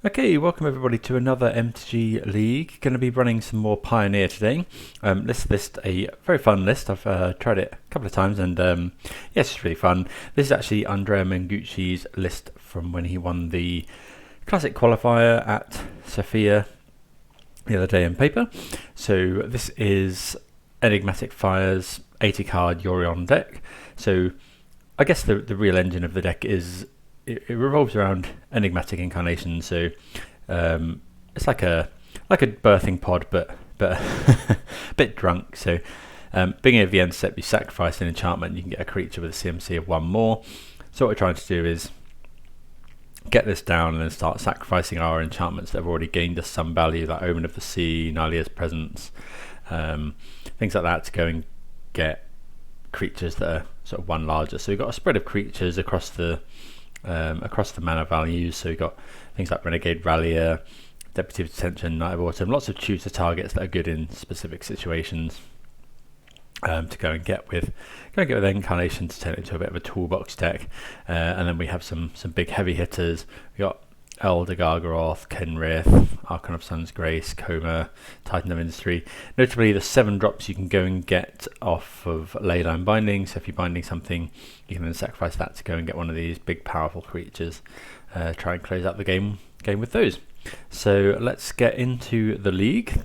Okay, welcome everybody to another MTG League. Going to be running some more Pioneer today. This list, a very fun list. I've tried it a couple of times and yeah, it's just really fun. This is actually Andrea Mengucci's list from when he won the Classic Qualifier at Sofia the other day in paper. So this is Enigmatic Fire's 80 card Yorion deck. So I guess the real engine of the deck is it revolves around Enigmatic Incarnation, so it's like a birthing pod, but a bit drunk. So beginning of the end step, you sacrifice an enchantment, you can get a creature with a CMC of 1 more. So what we're trying to do is get this down and then start sacrificing our enchantments that have already gained us some value, like Omen of the Sea, Nalia's Presence, things like that, to go and get creatures that are sort of 1 larger. So we've got a spread of creatures across the mana values. So you've got things like Renegade Rallier, Deputy of Detention, Knight of Autumn, lots of tutor targets that are good in specific situations to go and get with Incarnation to turn it into a bit of a toolbox deck. And then we have some big heavy hitters. We got Elder Gargaroth, Kenrith, Archon of Sun's Grace, Koma, Titan of Industry. Notably, the 7 drops you can go and get off of Leyline Binding. So if you're binding something, you can then sacrifice that to go and get one of these big, powerful creatures. Try and close out the game with those. So let's get into the league.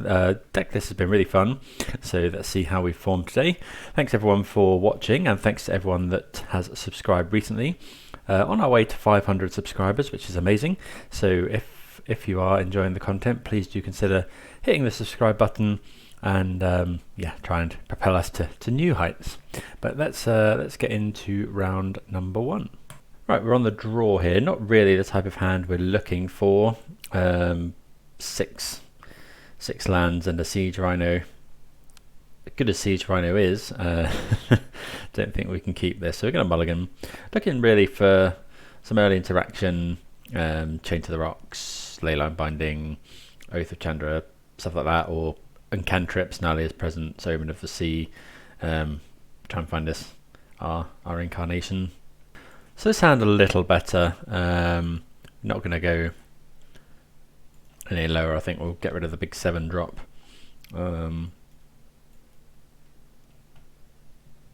Deck list has been really fun. So let's see how we formed today. Thanks everyone for watching, and thanks to everyone that has subscribed recently. On our way to 500 subscribers, which is amazing. So if you are enjoying the content, please do consider hitting the subscribe button and yeah, try and propel us to new heights. But let's get into round number 1. Right, we're on the draw here. Not really the type of hand we're looking for. 6 lands and a Siege Rhino. Good as Siege Rhino is, don't think we can keep this, so we're going to mulligan. Looking really for some early interaction, Chain to the Rocks, Leyline Binding, Oath of Chandra, stuff like that, or Cantrips, Nalia's Presence, Omen of the Sea. Try and find this, our Incarnation. So this hand a little better. Not going to go any lower. I think we'll get rid of the big 7 drop.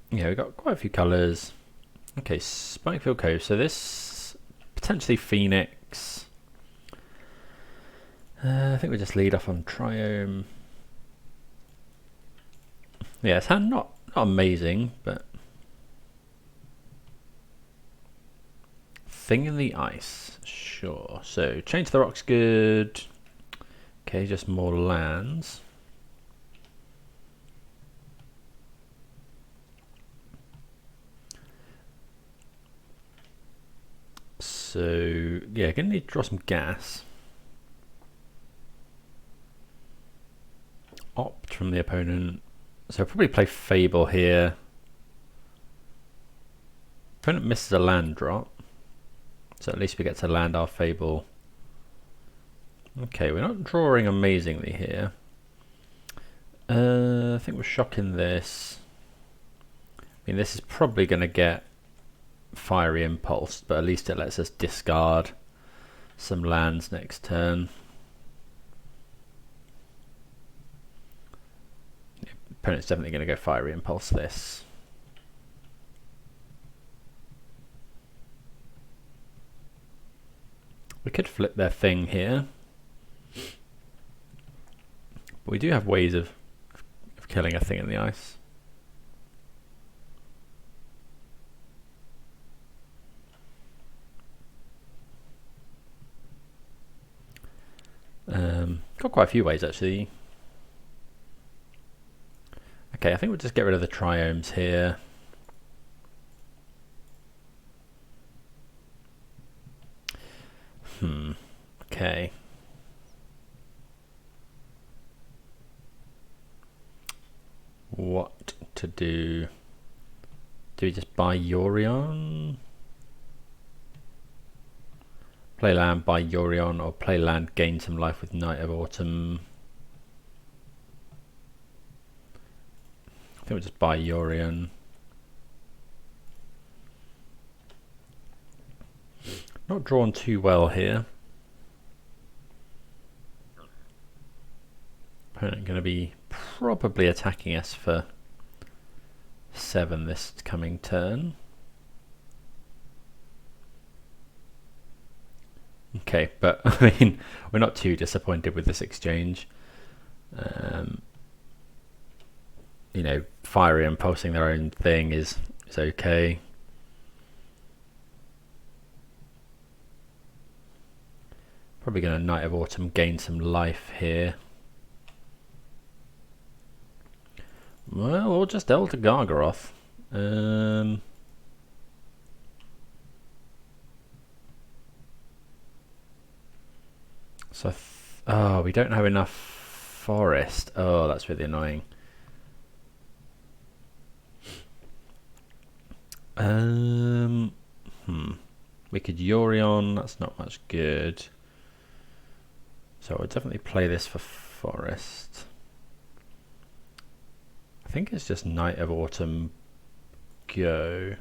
Yeah, we've got quite a few colours. Okay, Spikefield Cove. So this potentially Phoenix. I think we just lead off on Triome. Yeah, it's hand not amazing, but Thing in the Ice. Sure. So Change the Rock's good. Okay, just more lands. So yeah, gonna need to draw some gas. Opt from the opponent. So I'll probably play Fable here. Opponent misses a land drop, so at least we get to land our Fable. Okay, we're not drawing amazingly here. I think we're shocking this. I mean, this is probably going to get Fiery Impulse, but at least it lets us discard some lands next turn. The opponent's definitely going to go Fiery Impulse this. We could flip their thing here, but we do have ways of killing a Thing in the Ice. Got quite a few ways actually. Okay, I think we'll just get rid of the Triomes here. Okay. What to do? Do we just buy Yorion? Play land, buy Yorion, or play land, gain some life with Knight of Autumn. I think we'll just buy Yorion. Not drawn too well here. Opponent going to be probably attacking us for 7 this coming turn. Okay, but I mean, we're not too disappointed with this exchange. You know, Fiery and pulsing their own thing is okay. Probably going to Knight of Autumn gain some life here. Well, or just Elder Gargaroth. So, oh, we don't have enough forest. Oh, that's really annoying. We could Yorion. That's not much good. So I'll definitely play this for forest. I think it's just Knight of Autumn go.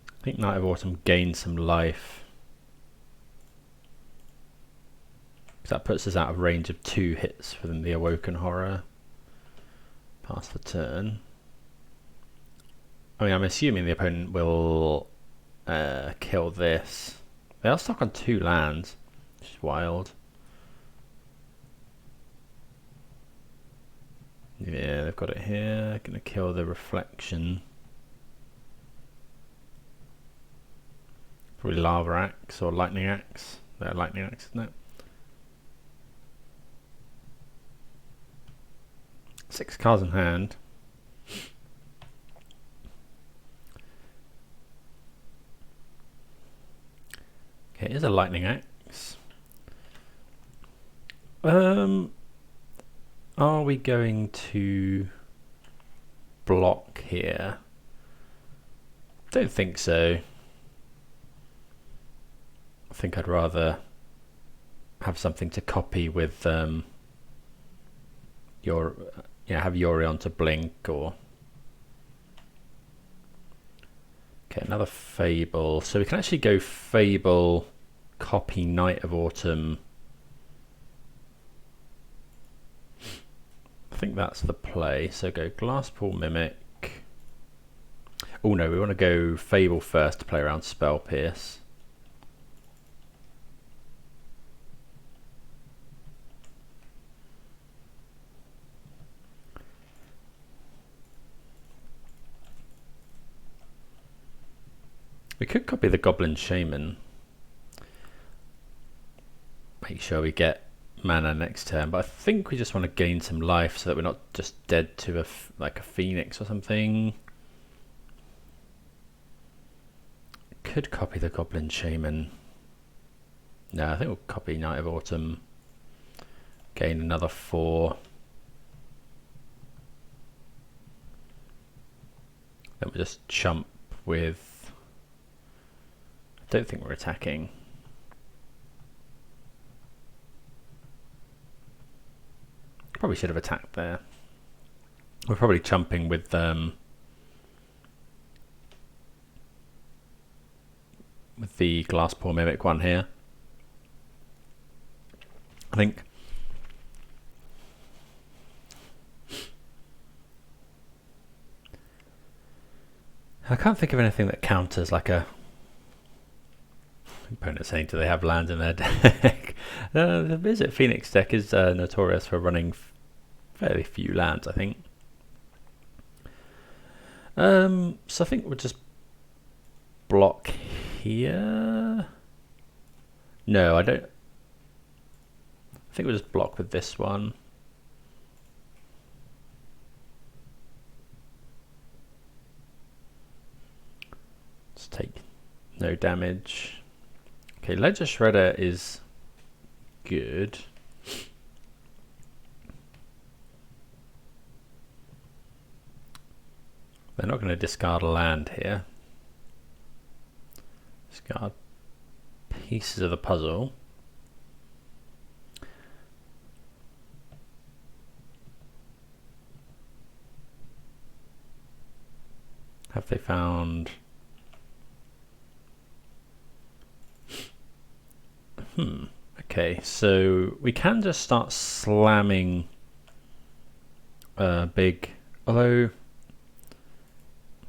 I think Knight of Autumn gains some life. So that puts us out of range of 2 hits within the Awoken Horror. Pass the turn. I mean, I'm assuming the opponent will kill this. They are stuck on 2 lands, which is wild. Yeah, they've got it here. Gonna kill the Reflection. Probably Lava Axe or Lightning Axe. They're Lightning Axe, isn't it? 6 cards in hand. Okay, here's a Lightning Axe. Are we going to block here? Don't think so. I think I'd rather have something to copy with have Yorion to blink or. Okay, another Fable. So we can actually go Fable, copy Knight of Autumn. I think that's the play. So go Glasspool Mimic. Oh no, we want to go Fable first to play around Spell Pierce. We could copy the Goblin Shaman. Make sure we get mana next turn, but I think we just want to gain some life so that we're not just dead to like a Phoenix or something. Could copy the Goblin Shaman. No, I think we'll copy Knight of Autumn. Gain another 4. Then we'll just chump with. I don't think we're attacking. Probably should have attacked there. We're probably chumping with the Glasspool Mimic one here. I think. I can't think of anything that counters like a opponent saying, do they have lands in their deck? The Visit Phoenix deck is notorious for running fairly few lands, I think. So I think we'll just block here. No, I don't. I think we'll just block with this one. Let's take no damage. Okay, Ledger Shredder is good. They're not going to discard a land here. Discard pieces of the puzzle. Have they found... Okay, so we can just start slamming big, although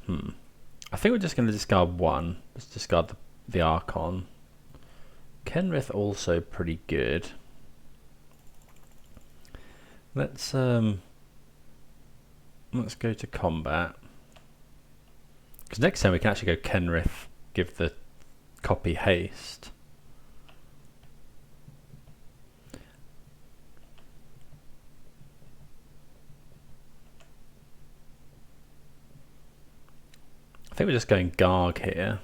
I think we're just going to discard one. Let's discard the Archon. Kenrith also pretty good. Let's go to combat. Because next time we can actually go Kenrith, give the copy haste. I think we're just going Garg here.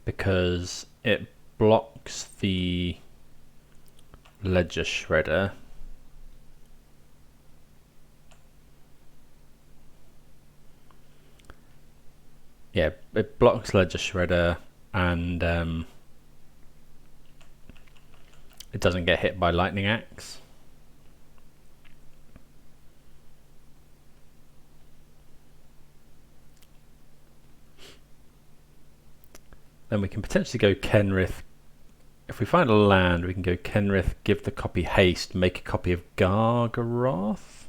Because it blocks the Ledger Shredder. Yeah, it blocks Ledger Shredder and it doesn't get hit by Lightning Axe. Then we can potentially go Kenrith. If we find a land, we can go Kenrith, give the copy haste, make a copy of Gargaroth.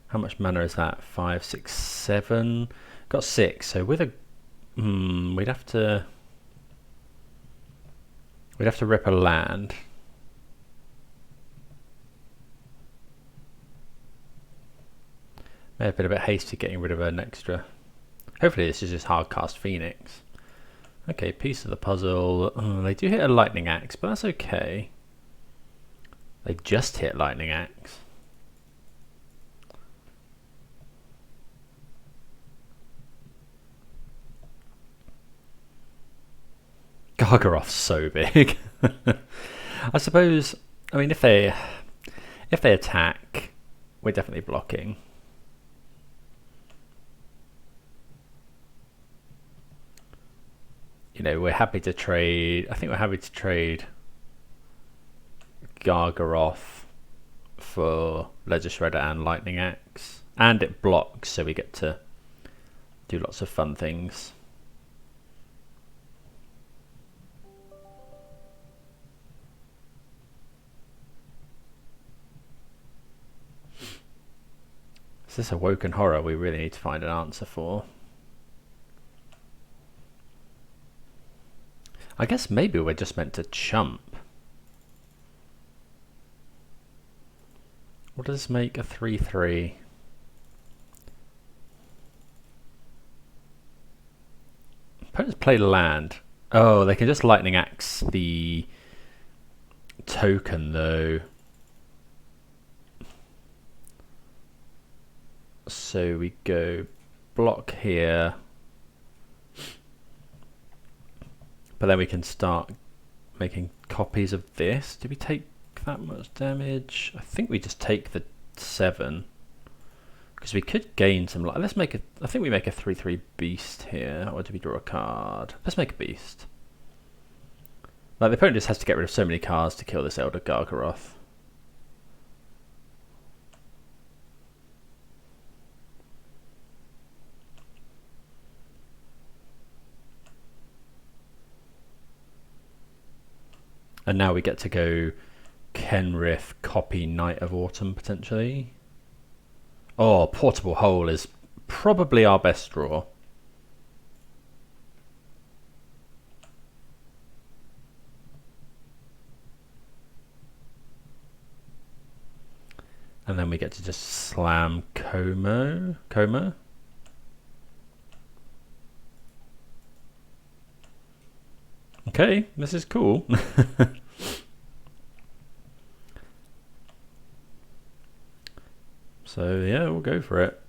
How much mana is that? 5, 6, 7. Got 6. So with a we'd have to rip a land. May have been a bit hasty getting rid of an extra. Hopefully this is just hardcast Phoenix. Okay, piece of the puzzle. Oh, they do hit a Lightning Axe, but that's okay. They just hit Lightning Axe. Gargaroth's so big. I suppose. I mean, if they attack, we're definitely blocking. You know, we're happy to trade. I think we're happy to trade Gargaroth for Ledger Shredder and Lightning Axe, and it blocks, so we get to do lots of fun things. Is this a Woken Horror we really need to find an answer for? I guess maybe we're just meant to chump. What does this make a 3/3? Opponents play land. Oh, they can just Lightning Axe the token though. So we go block here. But then we can start making copies of this. Did we take that much damage? I think we just take the 7. Because we could gain some life. Let's make a. I think we make a 3/3 beast here. Or do we draw a card? Let's make a beast. Like, the opponent just has to get rid of so many cards to kill this Elder Gargaroth. And now we get to go Kenrith, copy Knight of Autumn potentially. Oh, Portable Hole is probably our best draw. And then we get to just slam Koma. Okay, this is cool. So yeah, we'll go for it.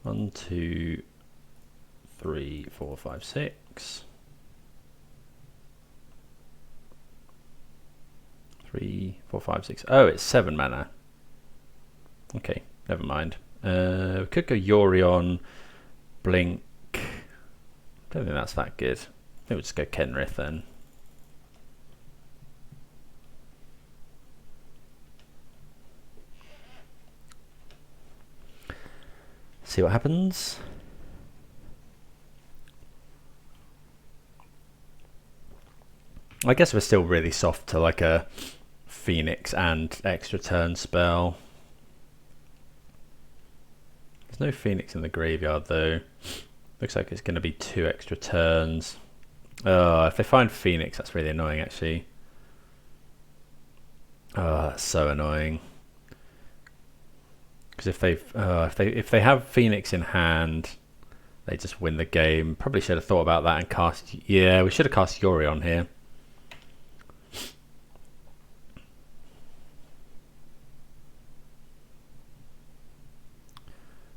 1, 2, 3, 4, 5, 6. 3, 4, 5, 6. Oh, it's 7 mana. Okay, never mind. We could go Yorion, Blink. Don't think that's that good. I think we'll just go Kenrith then. See what happens. I guess we're still really soft to like a Phoenix and extra turn spell. There's no Phoenix in the graveyard though. Looks like it's going to be 2 extra turns. If they find Phoenix, that's really annoying actually. Oh, that's so annoying. Because if they have Phoenix in hand, they just win the game. Probably should have thought about that and cast. Yeah, we should have cast Yuri on here.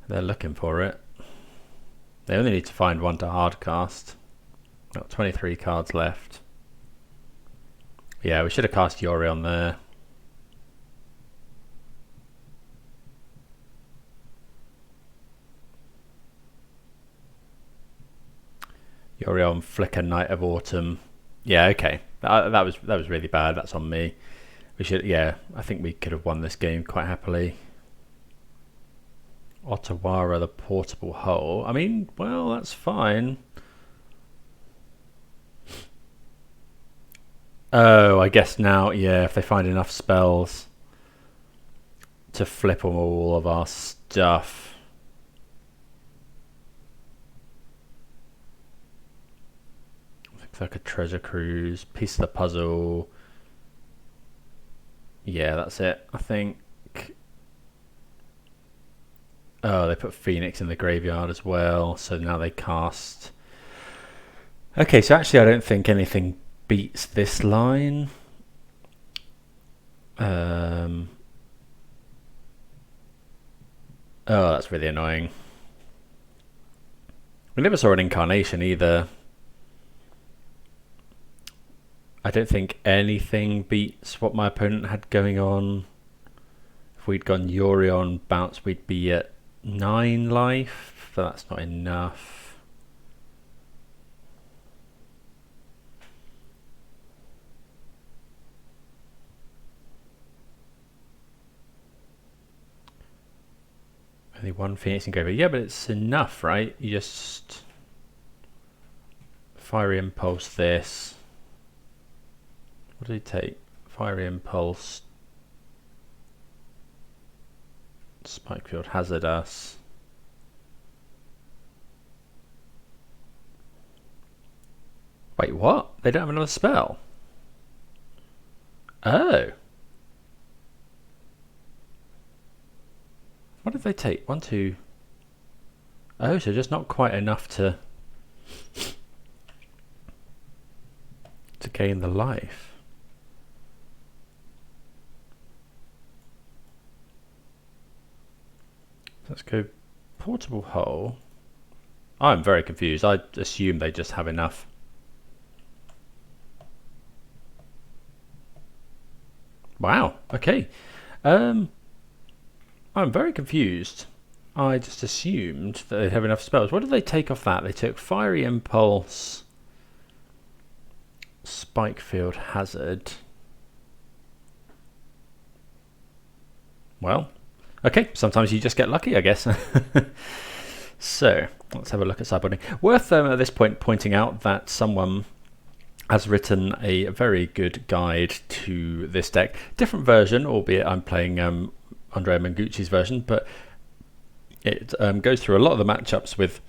They're looking for it. They only need to find 1 to hardcast. Got 23 cards left. Yeah, we should have cast Yuri on there. Yuri on Flicker, Night of Autumn. Yeah, okay. That was really bad. That's on me. We should. Yeah, I think we could have won this game quite happily. Ottawara, the portable hull. I mean, well, that's fine. Oh, I guess now, yeah, if they find enough spells to flip on all of our stuff. Looks like a treasure cruise, piece of the puzzle. Yeah, that's it, I think. Oh, they put Phoenix in the graveyard as well, so now they cast. Okay, so actually I don't think anything beats this line. Oh, that's really annoying. We never saw an Incarnation either. I don't think anything beats what my opponent had going on. If we'd gone Yuri on bounce, we'd be at 9 life, but that's not enough. Only 1 Phoenix in graveyard. Yeah, but it's enough, right? You just Fiery Impulse this. What did he take? Fiery Impulse. Spikefield Hazard us. Wait, what? They don't have another spell? Oh. What did they take? 1, 2. Oh, so just not quite enough to gain the life. Let's go portable hull. I'm very confused. I assume they just have enough. Wow. Okay. I'm very confused. I just assumed that they'd have enough spells. What did they take off that? They took Fiery Impulse, Spikefield Hazard. Well, okay, sometimes you just get lucky, I guess. So, let's have a look at sideboarding. Worth at this point pointing out that someone has written a very good guide to this deck. Different version, albeit I'm playing Andrea Mengucci's version, but it goes through a lot of the matchups with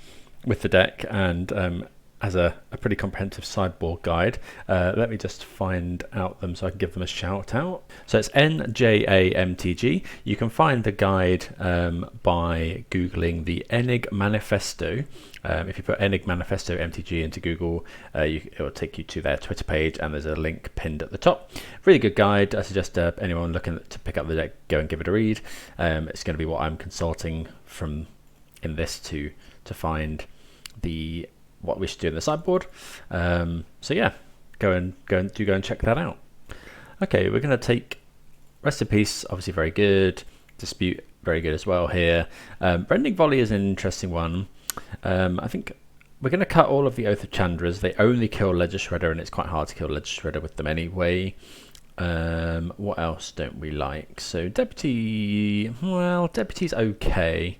the deck and has a pretty comprehensive sideboard guide. Let me just find out them so I can give them a shout out. So it's NJA MTG. You can find the guide by Googling the Enigmanifesto. If you put Enigmanifesto MTG into Google, it will take you to their Twitter page, and there's a link pinned at the top. Really good guide. I suggest anyone looking to pick up the deck, go and give it a read. It's going to be what I'm consulting from in this to find what we should do in the sideboard. So yeah, go and check that out. Okay, we're going to take Rest in Peace, obviously very good. Dispute, very good as well here. Rending Volley is an interesting one. I think we're going to cut all of the Oath of Chandras. They only kill Ledger Shredder, and it's quite hard to kill Ledger Shredder with them anyway. What else don't we like? So Deputy, well, Deputy's okay.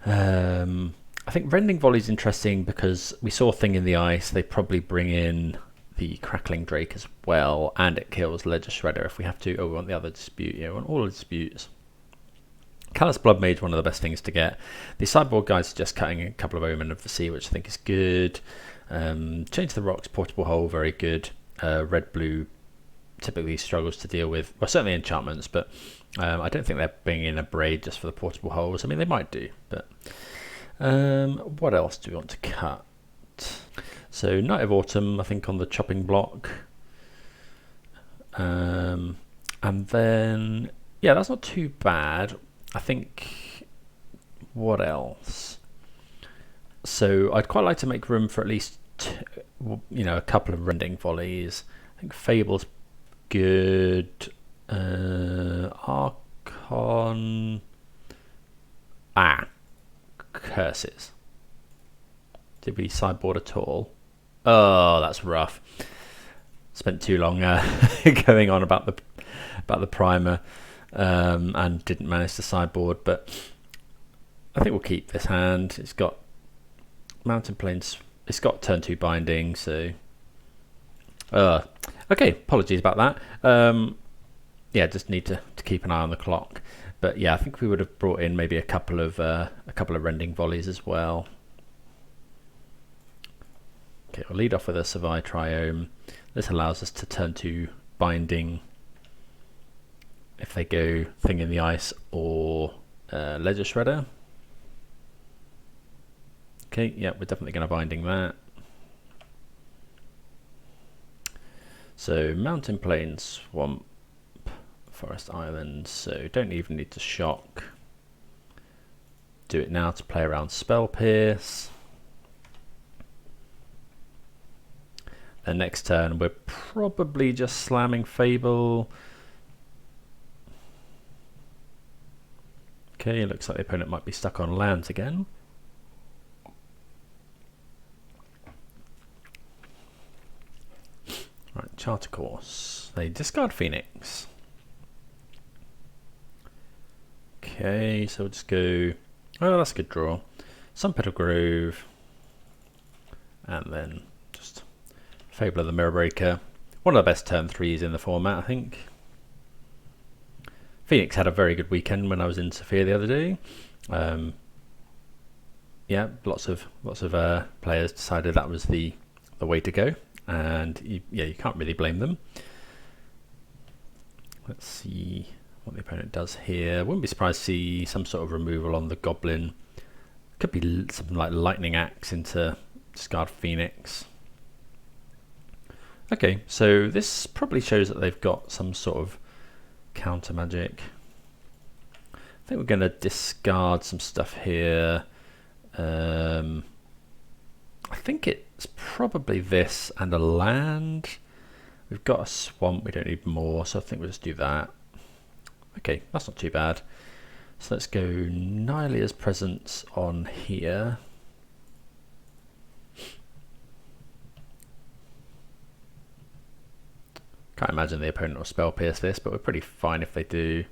I think Rending Volley is interesting because we saw Thing in the Ice. They probably bring in the Crackling Drake as well, and it kills Ledger Shredder if we have to. Oh, we want the other dispute. Yeah, we want all the disputes. Callous Bloodmage, one of the best things to get. The sideboard guys are just cutting a couple of Omen of the Sea, which I think is good. Change the Rocks, Portable Hole, very good. Red-blue typically struggles to deal with, well, certainly enchantments, but I don't think they're bringing in a Braid just for the Portable Holes. I mean, they might do, but what else do we want to cut? So Night of Autumn, I think, on the chopping block. And then, yeah, that's not too bad. I think, what else? So I'd quite like to make room for at least, a couple of Rending Volleys. I think Fable's good. Archon. Curses. Did we sideboard at all? Oh, that's rough. Spent too long going on about the primer. And didn't manage to sideboard, but I think we'll keep this hand. It's got Mountain Plains, it's got turn 2 binding, so okay, apologies about that. Yeah, just need to keep an eye on the clock, but yeah, I think we would have brought in maybe a couple of Rending Volleys as well. Okay, we'll lead off with a Savai Triome. This allows us to turn 2 binding if they go Thing in the Ice or Ledger Shredder. Okay, yeah, we're definitely going to binding that. So Mountain Plain, Swamp, Forest Island, so don't even need to shock. Do it now to play around Spell Pierce. Then next turn we're probably just slamming Fable. Okay, looks like the opponent might be stuck on lands again. Right, Charter Course. They discard Phoenix. Okay, so we'll just go... Oh, that's a good draw. Sunpetal Grove. And then just Fable of the Mirror Breaker. One of the best turn 3s in the format, I think. Phoenix had a very good weekend when I was in Sofia the other day. Yeah, lots of players decided that was the way to go, and you can't really blame them. Let's see what the opponent does here. Wouldn't be surprised to see some sort of removal on the Goblin. Could be something like Lightning Axe into discard Phoenix. Okay, so this probably shows that they've got some sort of counter magic. I think we're going to discard some stuff here. I think it's probably this and a land. We've got a swamp, we don't need more, so I think we'll just do that. Okay, that's not too bad. So let's go Nylia's Presence on here. Can't imagine the opponent will Spell Pierce this, but we're pretty fine if they do.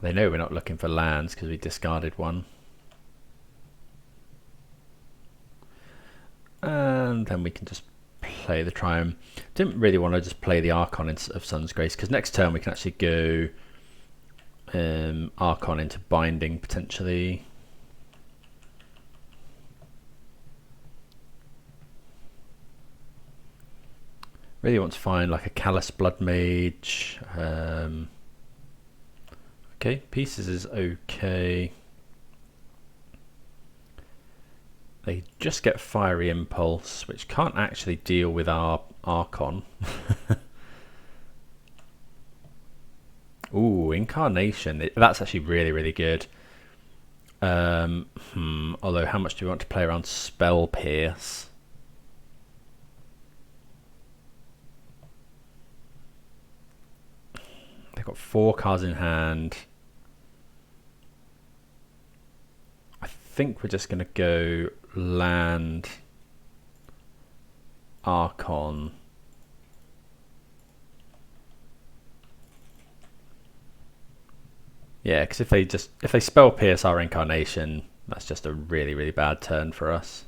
They know we're not looking for lands because we discarded one. And then we can just play the Triome. Didn't really want to just play the Archon of Sun's Grace, because next turn we can actually go Archon into Binding potentially. Really want to find like a Callous Bloodmage. Okay, Pieces is okay. They just get Fiery Impulse, which can't actually deal with our Archon. Ooh, Incarnation. That's actually really, really good. Although, how much do we want to play around Spell Pierce? They've got 4 cards in hand. I think we're just going to go land, Archon. Yeah, because if they Spell Pierce our Incarnation, that's just a really, really bad turn for us.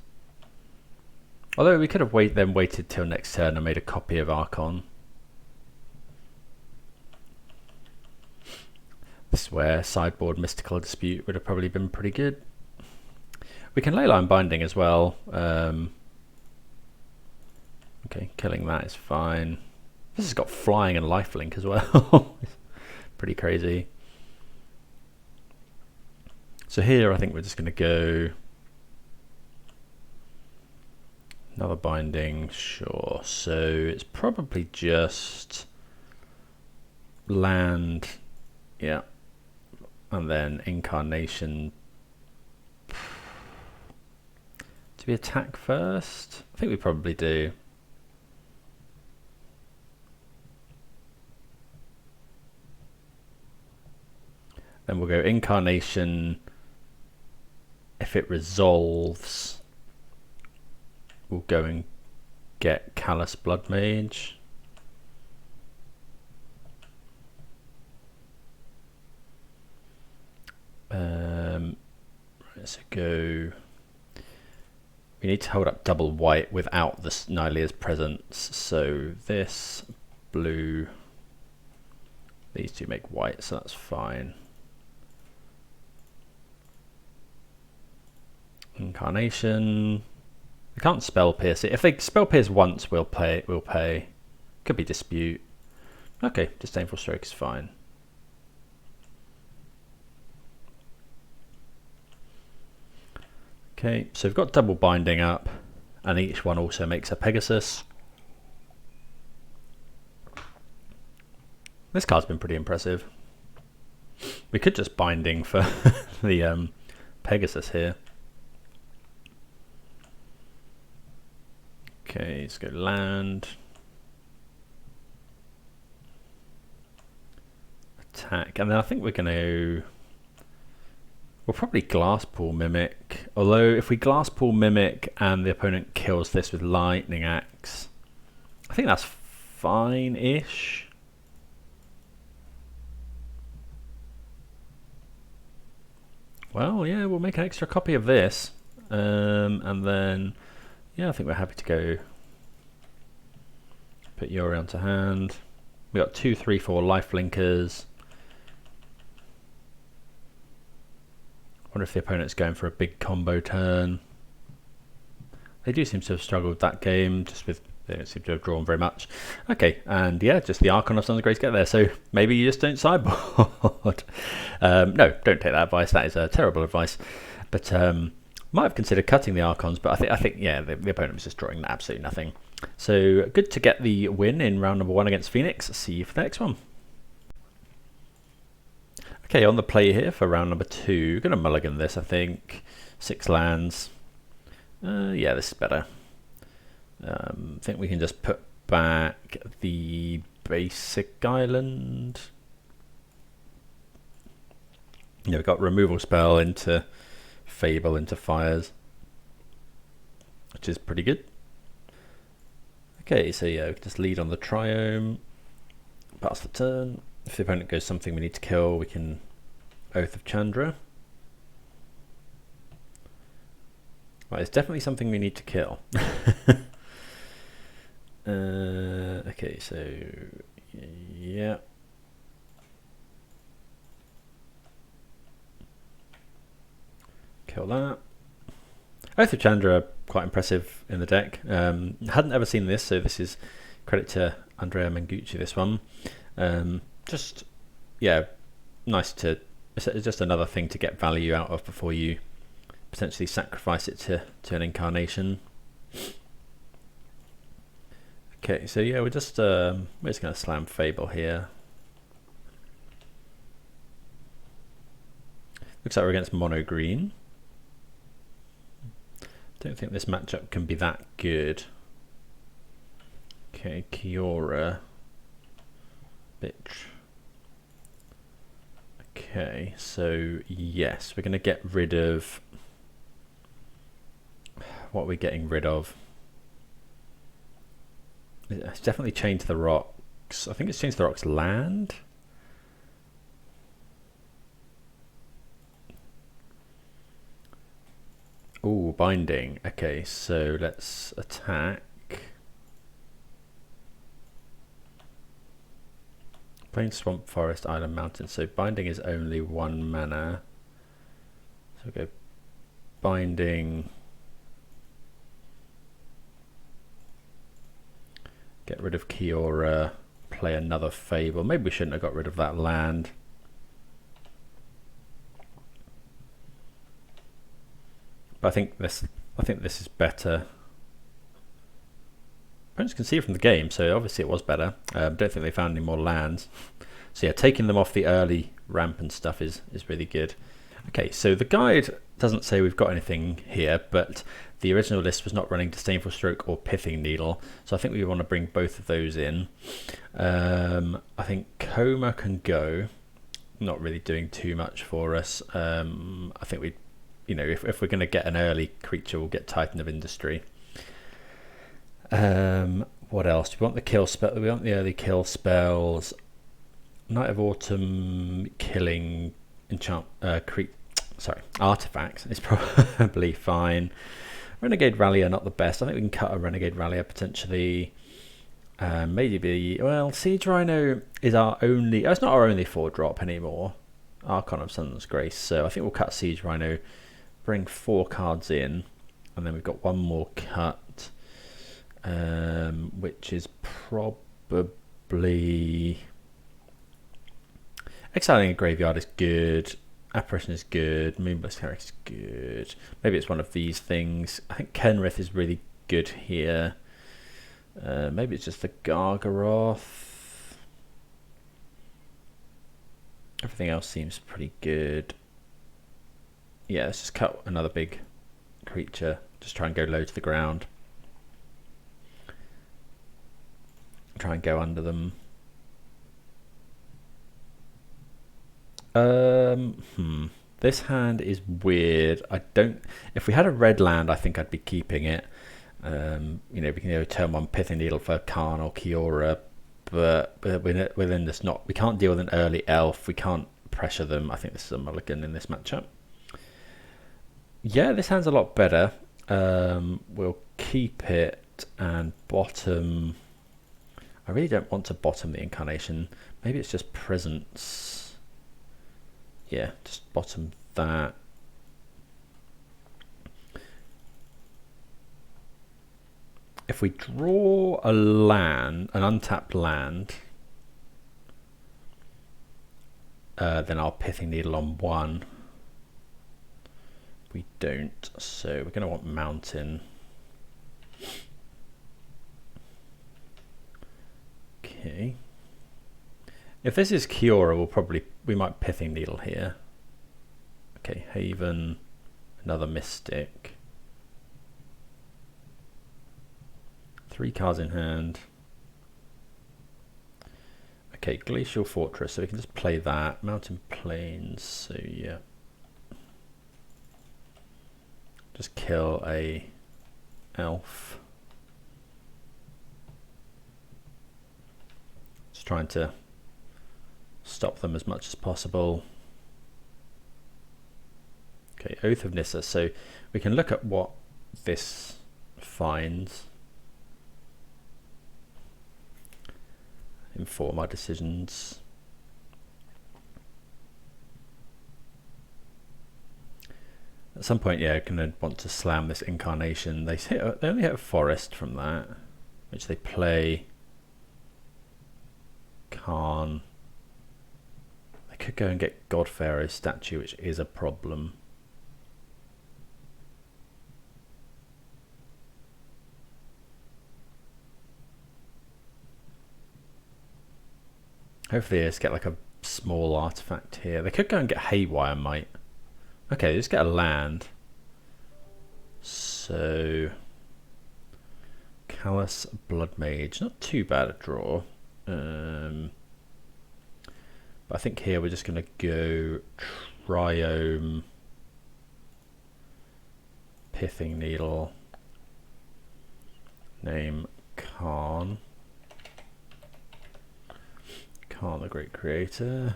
Although we could have waited till next turn and made a copy of Archon. This is where sideboard Mystical Dispute would have probably been pretty good. We can Leyline Binding as well. Okay, killing that is fine. This has got flying and lifelink as well. Pretty crazy. So here I think we're just going to go another binding, sure. So it's probably just land, yeah, and then Incarnation. Do we attack first? I think we probably do. Then we'll go Incarnation. If it resolves, we'll go and get Callous Bloodmage. Right, so go. We need to hold up double white without the Nylea's presence. So this blue, these two make white, so that's fine. Incarnation. We can't spell pierce it. If they spell pierce once, we'll pay. Could be dispute. Okay, disdainful stroke is fine. Okay, so we've got double binding up, and each one also makes a Pegasus. This card's been pretty impressive. We could just binding for the Pegasus here. Okay, let's go land. Attack, and then I think we're going to... We'll probably Glasspool Mimic. Although if we Glasspool Mimic and the opponent kills this with Lightning Axe, I think that's fine-ish. Well, yeah, we'll make an extra copy of this. And then... Yeah, I think we're happy to go put Yori onto hand. We got 2, 3, 4 lifelinkers. Wonder if the opponent's going for a big combo turn. They do seem to have struggled that game, just with they don't seem to have drawn very much. Okay, and yeah, just the Archon of Sons of Grace get there. So maybe you just don't sideboard. No, don't take that advice. That is terrible advice. But might have considered cutting the Archons, but I think yeah, the opponent was just drawing absolutely nothing. So good to get the win in round number 1 against Phoenix. See you for the next one. Okay, on the play here for round number 2, gonna mulligan this, I think. 6 lands. Yeah, this is better. I think we can just put back the basic island. Yeah, we've got removal spell into Fable into Fires, which is pretty good. Okay, so yeah, we can just lead on the Triome, pass the turn. If the opponent goes something we need to kill, we can Oath of Chandra. Right, it's definitely something we need to kill. Okay, so yeah. Kill that. Oath of Chandra, quite impressive in the deck. Hadn't ever seen this, so this is credit to Andrea Mengucci, this one. Just, yeah, nice to... It's just another thing to get value out of before you potentially sacrifice it to an Incarnation. Okay, so yeah, we're just going to slam Fable here. Looks like we're against mono green. Don't think this matchup can be that good. Okay, Kiora. Bitch. Okay, so yes, we're going to get rid of... What are we getting rid of? It's definitely Chained to the Rocks. I think it's Chained to the Rocks land. Ooh, binding. Okay, so let's attack. Plain, swamp, forest, island, mountain. So binding is only 1 mana. So we'll go binding. Get rid of Kiora. Play another Fable. Maybe we shouldn't have got rid of that land. But I think this is better. Opponents can see from the game, so obviously it was better. Don't think they found any more lands. So yeah, taking them off the early ramp and stuff is really good. Okay, so the guide doesn't say we've got anything here, but the original list was not running Disdainful Stroke or Pithing Needle, so I think we want to bring both of those in. I think Koma can go, not really doing too much for us. I think we, you know, if we're going to get an early creature, we'll get Titan of Industry. What else? We want the kill spell. We want the early kill spells. Night of Autumn killing artifacts is probably fine. Renegade Rallier not the best. I think we can cut a Renegade Rallier potentially. Maybe, well, Siege Rhino is our only. Oh, it's not our only 4-drop anymore. Archon of Sun's Grace. So I think we'll cut Siege Rhino, bring 4 cards in, and then we've got one more cut, which is probably Exiling a Graveyard is good. Apparition is good. Moon-Blessed Cleric is good. Maybe it's one of these things. I think Kenrith is really good here. Maybe it's just the Gargaroth. Everything else seems pretty good. Yeah, let's just cut another big creature. Just try and go low to the ground. Try and go under them. This hand is weird. I don't. If we had a red land, I think I'd be keeping it. You know, we can go turn 1 Pithing Needle for Khan or Kiora, but within this, we can't deal with an early elf. We can't pressure them. I think this is a mulligan in this matchup. Yeah, this hand's a lot better. We'll keep it and bottom. I really don't want to bottom the Incarnation. Maybe it's just Presence. Yeah, just bottom that. If we draw a land, an untapped land, then I'll Pithing Needle on 1. We don't, so we're going to want Mountain. Okay. If this is Kiora, we might Pithing Needle here. Okay, Haven, another Mystic. 3 cards in hand. Okay, Glacial Fortress, so we can just play that. Mountain Plains, so yeah. Just kill a elf. Just trying to stop them as much as possible. Okay, Oath of Nissa. So we can look at what this finds. Inform our decisions. At some point, yeah, going to want to slam this Incarnation. They only hit a forest from that, which they play. Khan. They could go and get God Pharaoh's statue, which is a problem. Hopefully, let's get like a small artifact here. They could go and get Haywire Might. Okay, let's get a land. So, Callous Bloodmage, not too bad a draw. But I think here we're just going to go Triome, Pithing Needle, name Khan. Khan the Great Creator.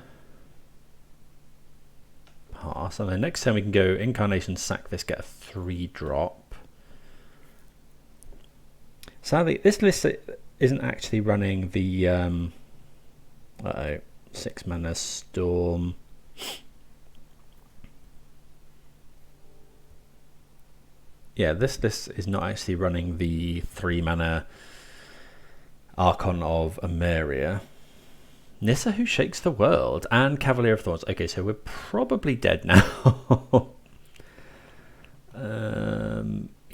pass. And then next turn we can go Incarnation, sack this, get a 3-drop. Sadly, this list isn't actually running the 6 mana Storm. Yeah, this list is not actually running the 3 mana Archon of Emeria. Nissa Who Shakes the World and Cavalier of Thorns. Okay, so we're probably dead now.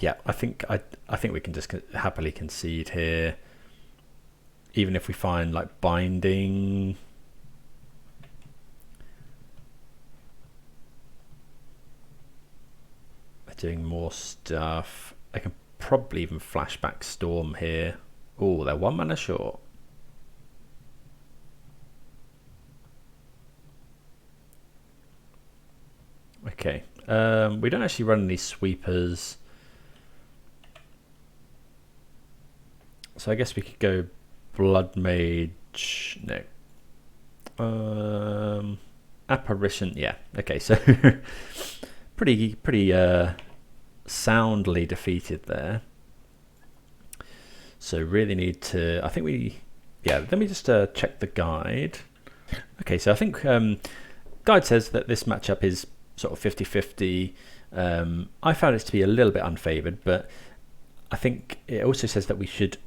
Yeah, I think we can just happily concede here, even if we find like Binding. They're doing more stuff. I can probably even flashback Storm here. Oh, they're 1 mana short. Okay, we don't actually run any sweepers, so I guess we could go Bloodmage. No, Apparition. Yeah. Okay, so pretty soundly defeated there. So really need to. I think let me just check the guide. Okay, so I think guide says that this matchup is sort of 50-50. I found it to be a little bit unfavoured, but I think it also says that we should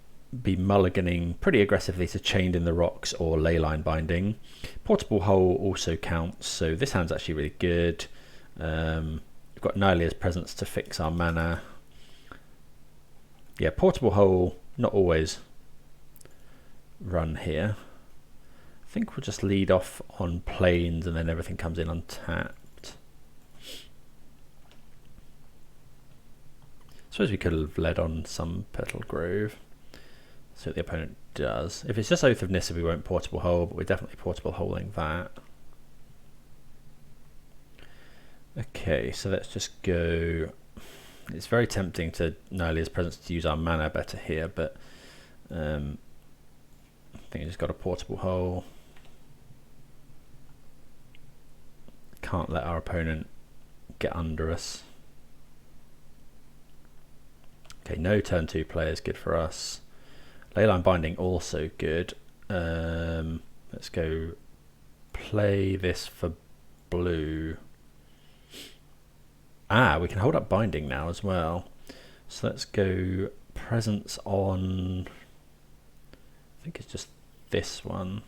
be mulliganing pretty aggressively to Chained in the Rocks or Leyline Binding. Portable Hole also counts, so this hand's actually really good. We've got Nylia's Presence to fix our mana. Yeah, Portable Hole, not always run here. I think we'll just lead off on Plains and then everything comes in untapped. Suppose we could have led on Sunpetal Grove. See what the opponent does. If it's just Oath of Nissa, we won't Portable Hole, but we're definitely Portable Holing that. Okay, so let's just go. It's very tempting to Nylia's Presence to use our mana better here, but I think I just got a Portable Hole. Can't let our opponent get under us. Okay, no turn 2 players, good for us. Leyline Binding also good. Let's go play this for blue. We can hold up Binding now as well. So let's go Presence on, I think it's just this one.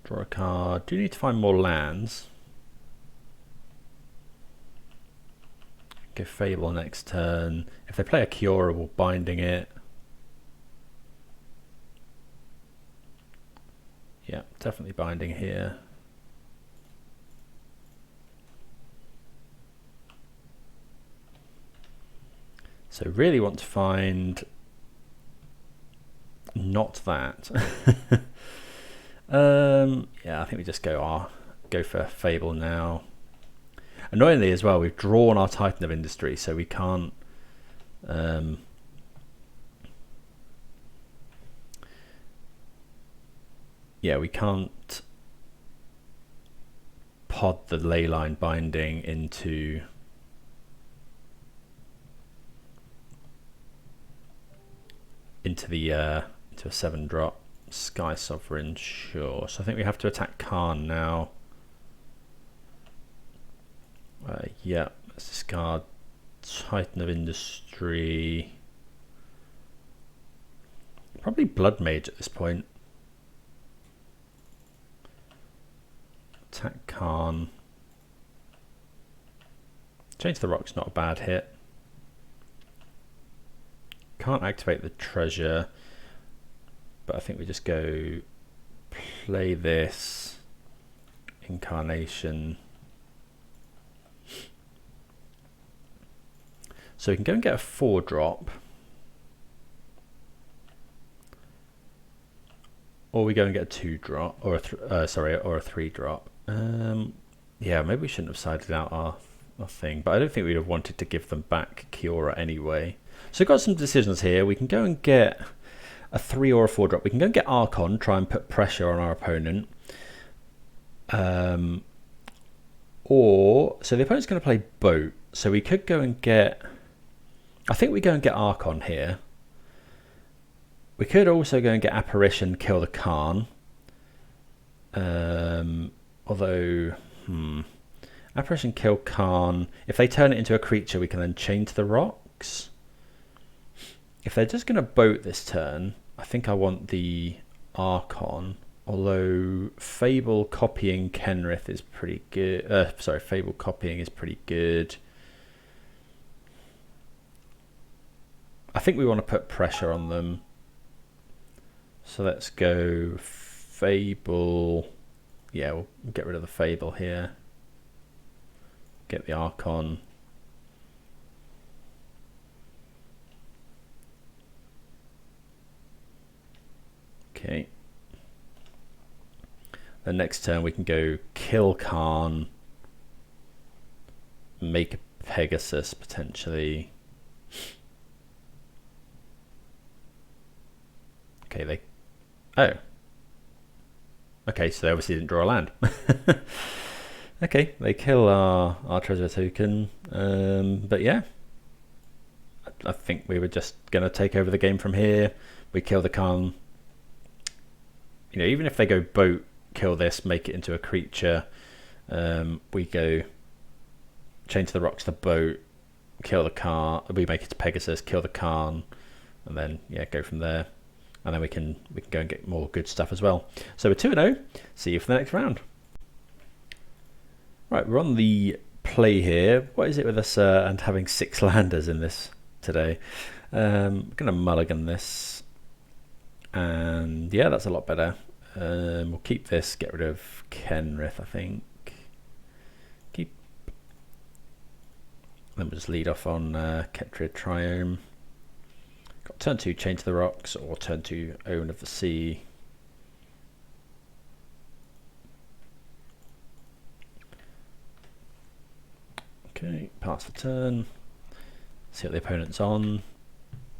Draw a card. Do need to find more lands. Go Fable next turn. If they play a Kiora, we'll Binding it. Yeah, definitely Binding here. So really want to find not that. Yeah, I think we just go for Fable now. Annoyingly as well, we've drawn our Titan of Industry, so we can't we can't pod the Leyline Binding into a 7-drop Sky Sovereign, sure. So I think we have to attack Khan now. Yeah, let's discard Titan of Industry. Probably Bloodmage at this point. Attack Khan. Change the Rock's not a bad hit. Can't activate the treasure, but I think we just go play this Incarnation. So we can go and get a 4-drop, or we go and get a 2-drop, or a 3-drop. Yeah, maybe we shouldn't have sided out our thing, but I don't think we'd have wanted to give them back Kiora anyway. So we've got some decisions here. We can go and get a 3 or a 4-drop. We can go and get Archon, try and put pressure on our opponent. Or, so the opponent's going to play Boat. So we could go and get, I think we go and get Archon here. We could also go and get Apparition, kill the Khan. Although, Apparition, kill Khan. If they turn it into a creature, we can then chain to the rocks. If they're just going to Boat this turn, I think I want the Archon. Although Fable copying Kenrith is pretty good. Sorry, Fable copying is pretty good. I think we want to put pressure on them. So let's go Fable. Yeah, we'll get rid of the Fable here. Get the Archon. Okay. The next turn we can go kill Khan, make a Pegasus potentially. Okay, okay, so they obviously didn't draw a land. Okay, they kill our treasure token, but yeah, I think we were just going to take over the game from here. We kill the Khan. You know, even if they go Boat, kill this, make it into a creature, we go chain to the rocks the Boat, kill the Khan, we make it to Pegasus, kill the Khan, and then yeah, go from there. And then we can go and get more good stuff as well. So we're 2-0. See you for the next round. Right, we're on the play here. What is it with us and having 6 landers in this today? I'm going to mulligan this. And yeah, that's a lot better. We'll keep this, get rid of Kenrith, I think. Then we'll just lead off on Ketria Triome. Got turn 2, chain to the rocks, or turn 2, Omen of the Sea. Okay, pass the turn. See what the opponent's on.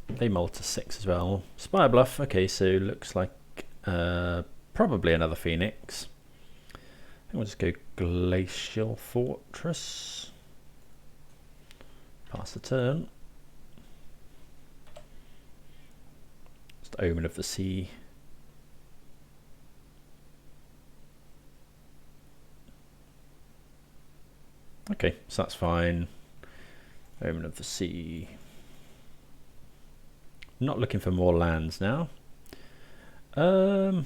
They mull to 6 as well. Spire Bluff, okay, so looks like probably another Phoenix. I think we'll just go Glacial Fortress. Pass the turn. Just Omen of the Sea. Okay, so that's fine. Omen of the Sea. Not looking for more lands now. I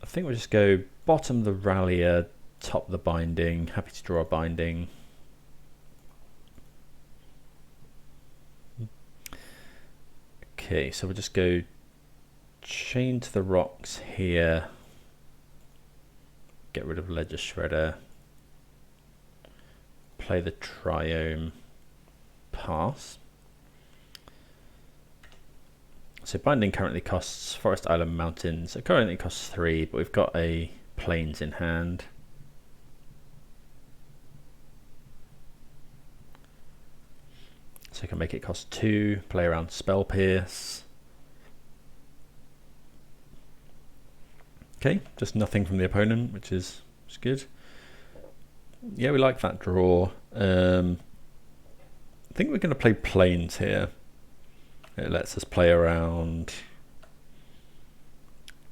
think we'll just go bottom the Rallier, top the Binding. Happy to draw a Binding. Okay, so we'll just go chain to the rocks here. Get rid of Ledger Shredder. Play the Triome, pass. So Binding currently costs Forest Island Mountains. So currently it costs 3, but we've got a Plains in hand. So I can make it cost 2, play around Spell Pierce. Okay, just nothing from the opponent, which is good. Yeah, we like that draw. I think we're going to play Plains here. It lets us play around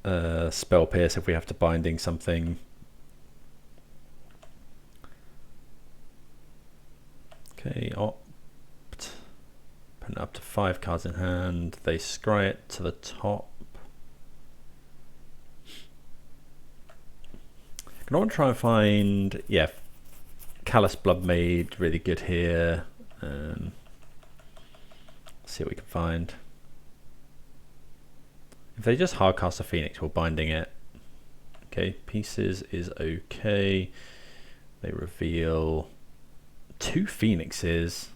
Spell Pierce if we have to Binding something. Okay, opt. Put up to 5 cards in hand. They scry it to the top. I want to try and find, yeah, Callous Bloodmage, really good here. See what we can find. If they just hardcast a Phoenix, we're Binding it. Okay, Pieces is okay. They reveal 2 Phoenixes.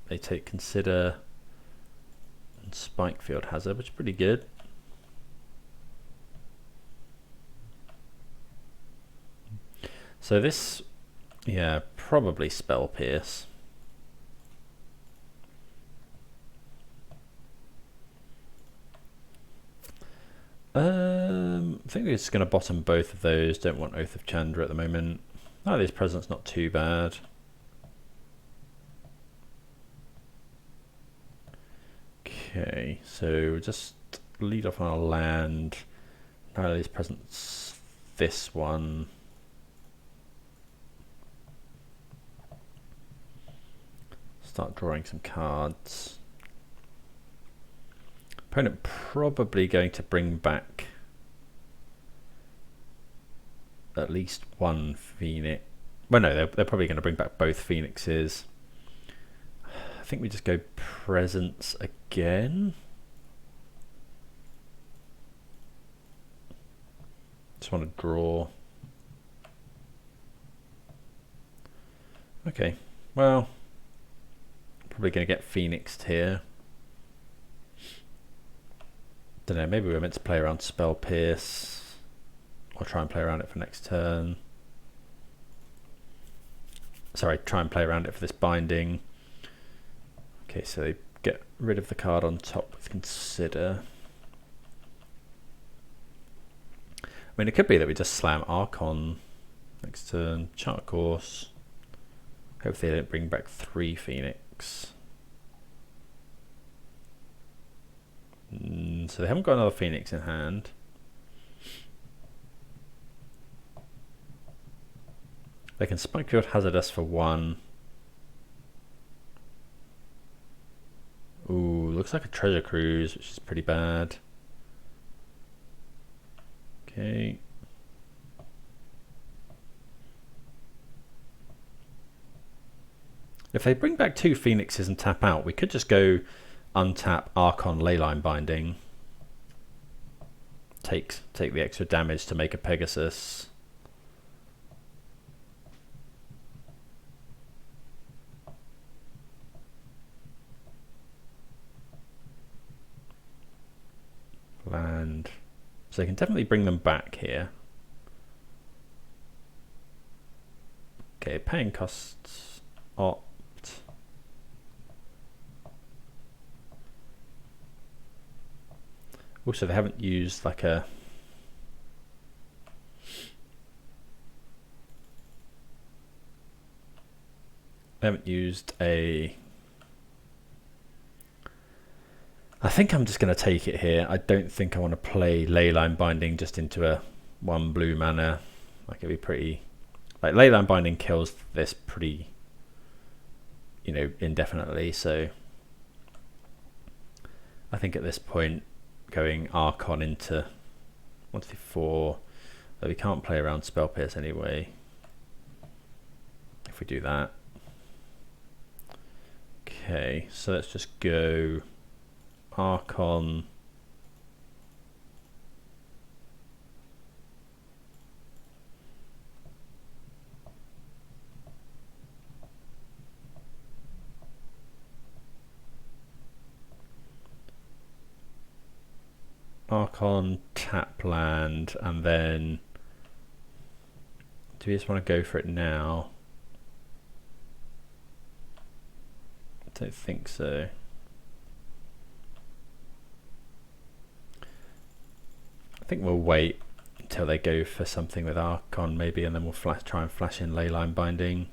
They take Consider and Spikefield Hazard, which is pretty good. So this, yeah, probably Spell Pierce. I think we're just going to bottom both of those. Don't want Oath of Chandra at the moment. Oh, this present's not too bad. Okay, so just lead off on our land. Now these presents, this one. Start drawing some cards. Opponent probably going to bring back at least one Phoenix. Well, no, they're probably going to bring back both Phoenixes. I think we just go presents again. Just want to draw. Okay, well, probably going to get Phoenixed here. Don't know, maybe we're meant to play around Spell Pierce. Or try and play around it for next turn. Sorry, try and play around it for this binding. Okay, so they get rid of the card on top with Consider. I mean, it could be that we just slam Archon next turn. Chart Course. Hopefully they don't bring back 3 Phoenix. So they haven't got another Phoenix in hand. They can Spikefield Hazard us for 1. Ooh, looks like a Treasure Cruise, which is pretty bad. Okay. If they bring back 2 Phoenixes and tap out, we could just go untap Archon Leyline Binding. Take the extra damage to make a Pegasus. Land. So they can definitely bring them back here. Okay, paying costs opt. Also, they haven't used like a I think I'm just going to take it here. I don't think I want to play Leyline Binding just into a 1 blue mana. Like, it'd be pretty... Like, Leyline Binding kills this pretty, you know, indefinitely. So I think at this point, going Archon into 1, 2, 4, though we can't play around Spell Pierce anyway. If we do that. Okay, so let's just go... Archon, tap land, and then do we just want to go for it now? I don't think so. I think we'll wait until they go for something with Archon maybe, and then we'll try and flash in Leyline Binding.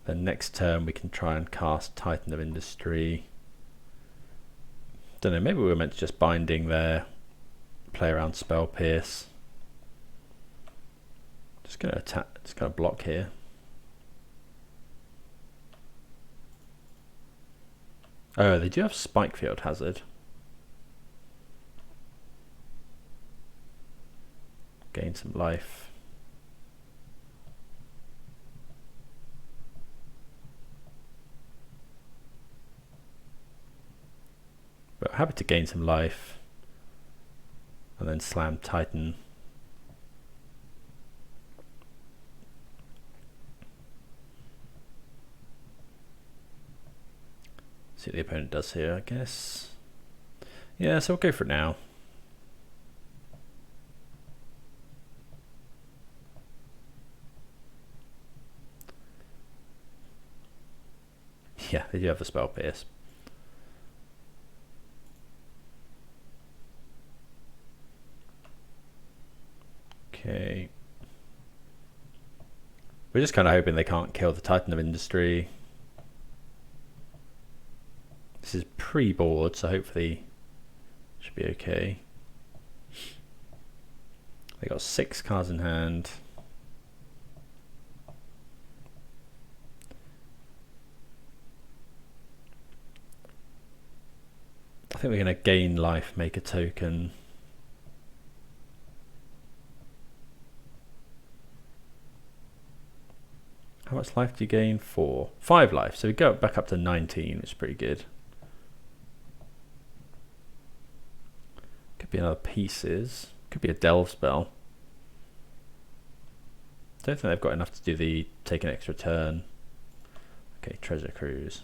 Then next turn we can try and cast Titan of Industry. Don't know, maybe we were meant to just binding there, play around Spell Pierce. Just gonna attack, just gonna block here. Oh, they do have Spikefield Hazard. Gain some life. But happy to gain some life. And then slam Titan. See what the opponent does here, I guess. Yeah, so we'll go for it now. Yeah, they do have the Spell Pierce. Okay. We're just kind of hoping they can't kill the Titan of Industry. This is pre-board, so hopefully should be okay. They got 6 cards in hand. I think we're going to gain life, make a token. How much life do you gain? 4. 5 life, so we go back up to 19, which is pretty good. Could be another pieces. Could be a delve spell. Don't think they've got enough to do the take an extra turn. Okay, treasure cruise.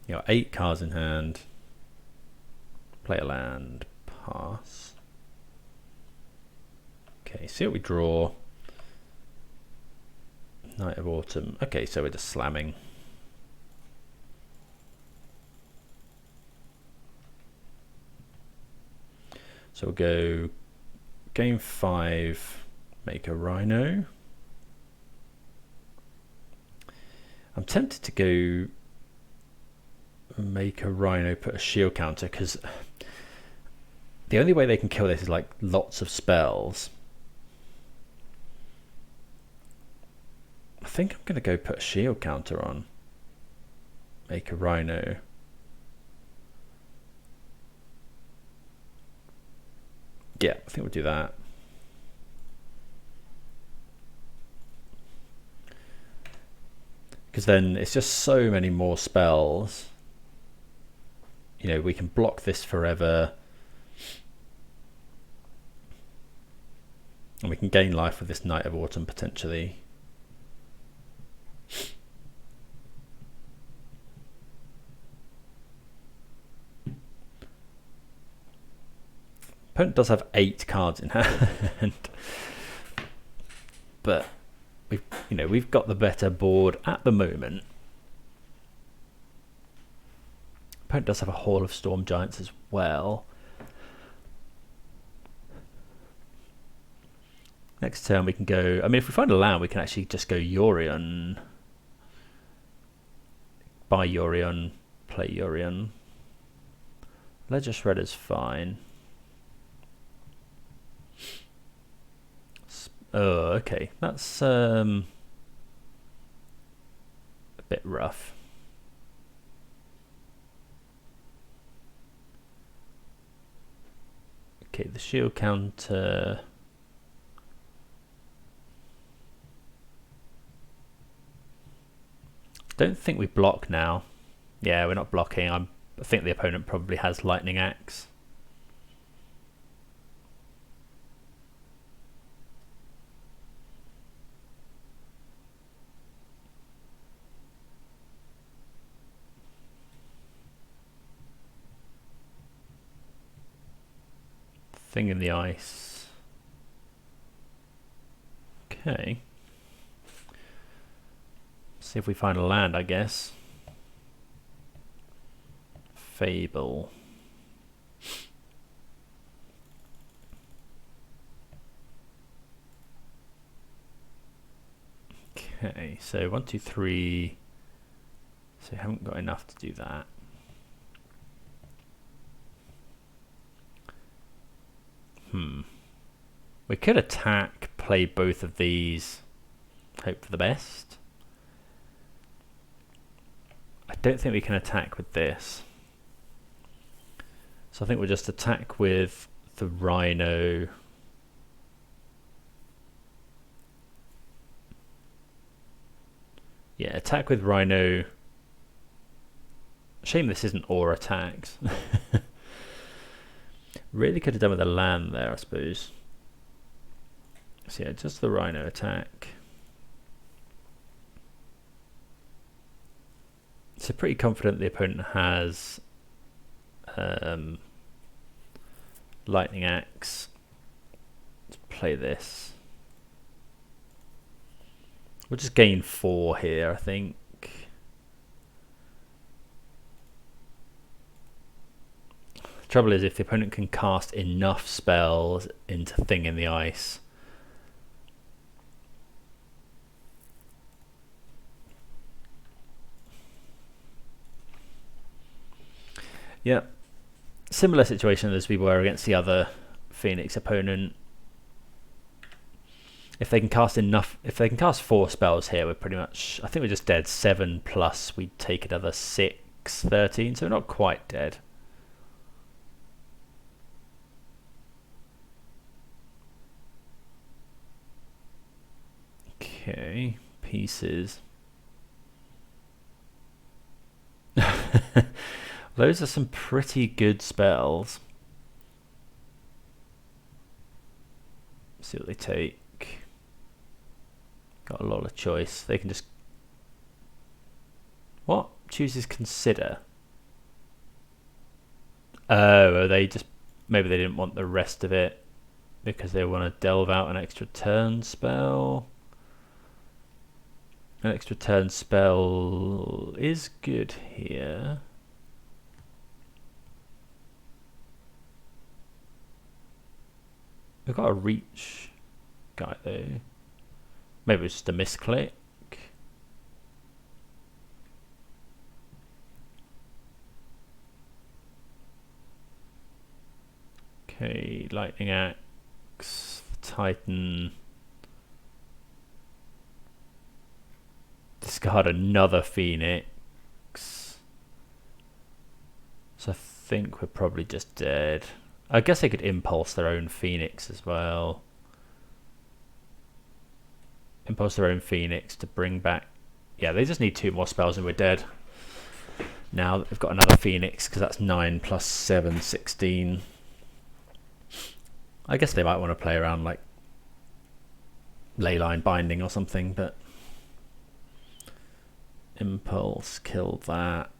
You got 8 cards in hand. Play a land. Pass. Okay, see what we draw. Night of Autumn. Okay, so we're just slamming. So we'll go game 5, make a Rhino. I'm tempted to go make a Rhino, put a shield counter, because the only way they can kill this is like lots of spells. I think I'm going to go put a shield counter on. Make a Rhino. Yeah, I think we'll do that. Because then it's just so many more spells. You know, we can block this forever. And we can gain life with this Night of Autumn potentially. Opponent does have 8 cards in hand, but we've got the better board at the moment. Opponent does have a Hall of Storm Giants as well. Next turn we can go. I mean, if we find a land, we can actually just go Yorion. Buy Yorion, play Yorion. Ledger Shredder's fine. Oh, okay. That's a bit rough. Okay, the shield counter. Don't think we block now. Yeah, we're not blocking. I think the opponent probably has Lightning Axe. Thing in the ice. Okay. See if we find a land, I guess. Fable. Okay, so 1, 2, 3. So we haven't got enough to do that. We could attack, play both of these, hope for the best. I don't think we can attack with this. So I think we'll just attack with the Rhino. Yeah, attack with Rhino. Shame this isn't aura attacks. Really could have done with a land there, I suppose. So yeah, just the Rhino attack. So pretty confident the opponent has Lightning Axe. Let's play this. We'll just gain 4 here, I think. Trouble is if the opponent can cast enough spells into Thing in the Ice. Yeah, similar situation as we were against the other Phoenix opponent. If they can cast enough, if they can cast 4 spells here, we're pretty much, I think we're just dead. 7 plus we'd take another 6, 13, so we're not quite dead. Okay, pieces. Those are some pretty good spells. See what they take. Got a lot of choice. They can just... What? Chooses Consider. Oh, they just... Maybe they didn't want the rest of it because they want to delve out an extra turn spell. An extra turn spell is good here. We've got a reach guy though. Maybe it's just a misclick. Okay, Lightning Axe, Titan. Discard another Phoenix. So I think we're probably just dead. I guess they could impulse their own Phoenix as well. Impulse their own Phoenix to bring back... Yeah, they just need 2 more spells and we're dead. Now they've got another Phoenix because that's 9 plus 7, 16. I guess they might want to play around like Leyline Binding or something, but... Impulse, kill that.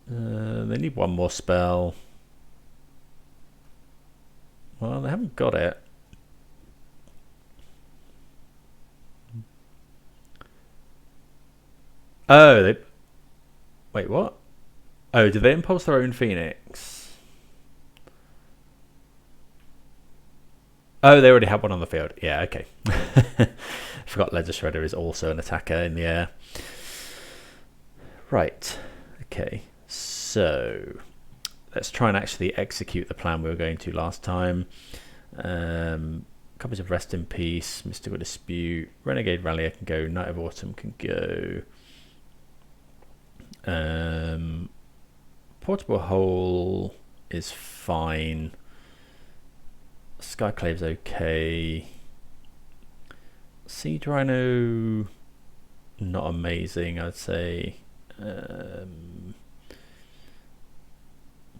They need 1 more spell. Well, they haven't got it. Oh, they... Wait, what? Oh, did they impulse their own Phoenix? Oh, they already had one on the field. Yeah, okay. Forgot Ledger Shredder is also an attacker in the air. Right. Okay. So let's try and actually execute the plan we were going to last time. Copies of Rest in Peace, Mystical Dispute, Renegade Rallier can go, Night of Autumn can go. Portable Hole is fine. Skyclave's okay. Siege Rhino, not amazing, I'd say.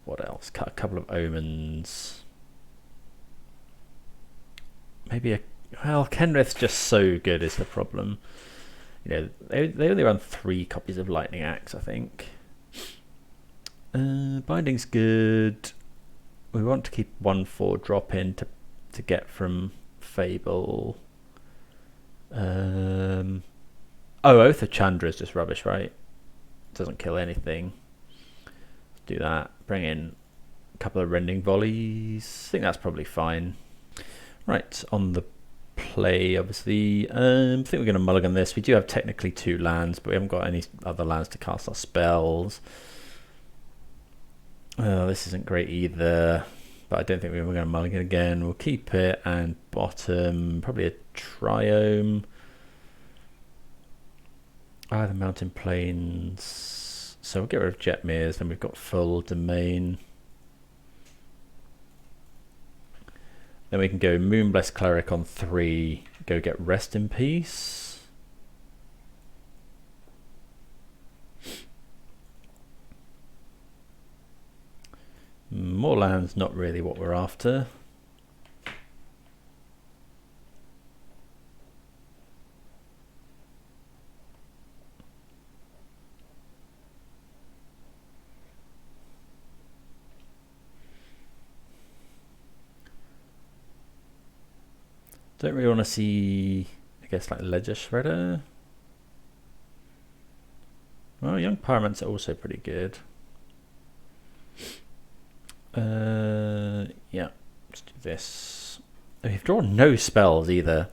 What else? Cut a couple of Omens. Maybe a... Well, Kenrith's just so good is the problem. You know, they only run 3 copies of Lightning Axe, I think. Binding's good. We want to keep 1/4 drop in to get from Fable. Oh, Oath of Chandra is just rubbish, right? Doesn't kill anything. Let's do that. Bring in a couple of Rending Volleys. I think that's probably fine. Right, on the play, obviously. I think we're going to mulligan this. We do have technically 2 lands, but we haven't got any other lands to cast our spells. This isn't great either, but I don't think we're going to mulligan again. We'll keep it, and bottom, probably a Triome. The Mountain Plains. So we'll get rid of Jetmir's, then we've got full domain. Then we can go Moon-Blessed Cleric on 3, go get Rest in Peace. More lands, not really what we're after. Don't really want to see, I guess, like Ledger Shredder. Well, Young Pyromancer are also pretty good. Yeah, let's do this. We've drawn no spells either.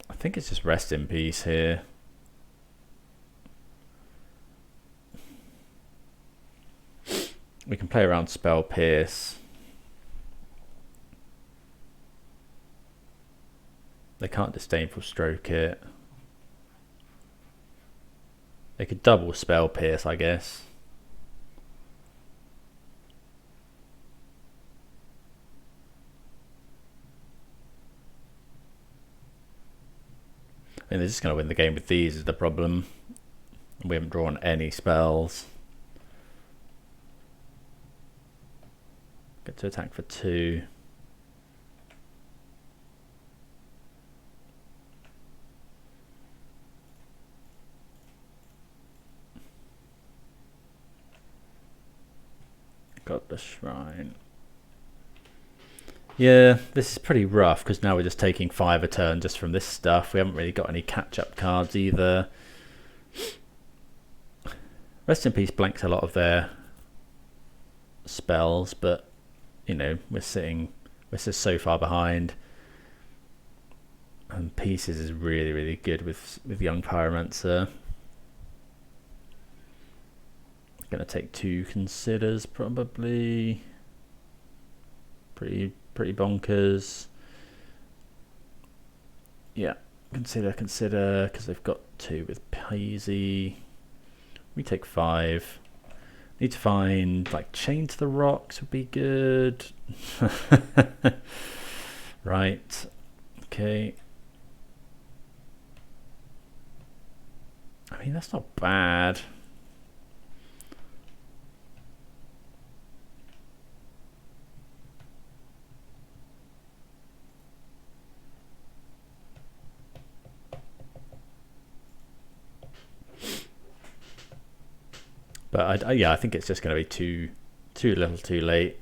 I think it's just rest in peace here. We can play around Spell Pierce. They can't Disdainful Stroke it. They could double Spell Pierce, I guess. I mean, they're just going to win the game with these is the problem. We haven't drawn any spells. Get to attack for 2. Godless Shrine. Yeah, this is pretty rough because now we're just taking 5 a turn just from this stuff. We haven't really got any catch-up cards either. Rest in Peace blanks a lot of their spells, but you know, we're just so far behind. And Pieces is really, really good with Young Pyromancer. Gonna take 2 Considers probably. Pretty bonkers. Yeah, consider because they've got 2 with Paisy. We take 5. Need to find like Chain to the Rocks would be good. Right. Okay. I mean, that's not bad. But yeah, I think it's just going to be too little, too late.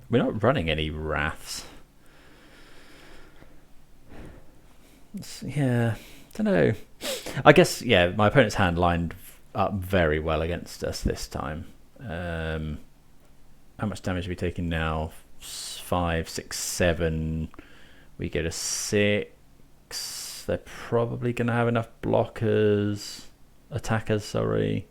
We're not running any Wraths. Yeah, don't know. I guess, yeah, my opponent's hand lined up very well against us this time. How much damage are we taking now? 5, 6, 7. We go to 6. They're probably going to have enough attackers, sorry.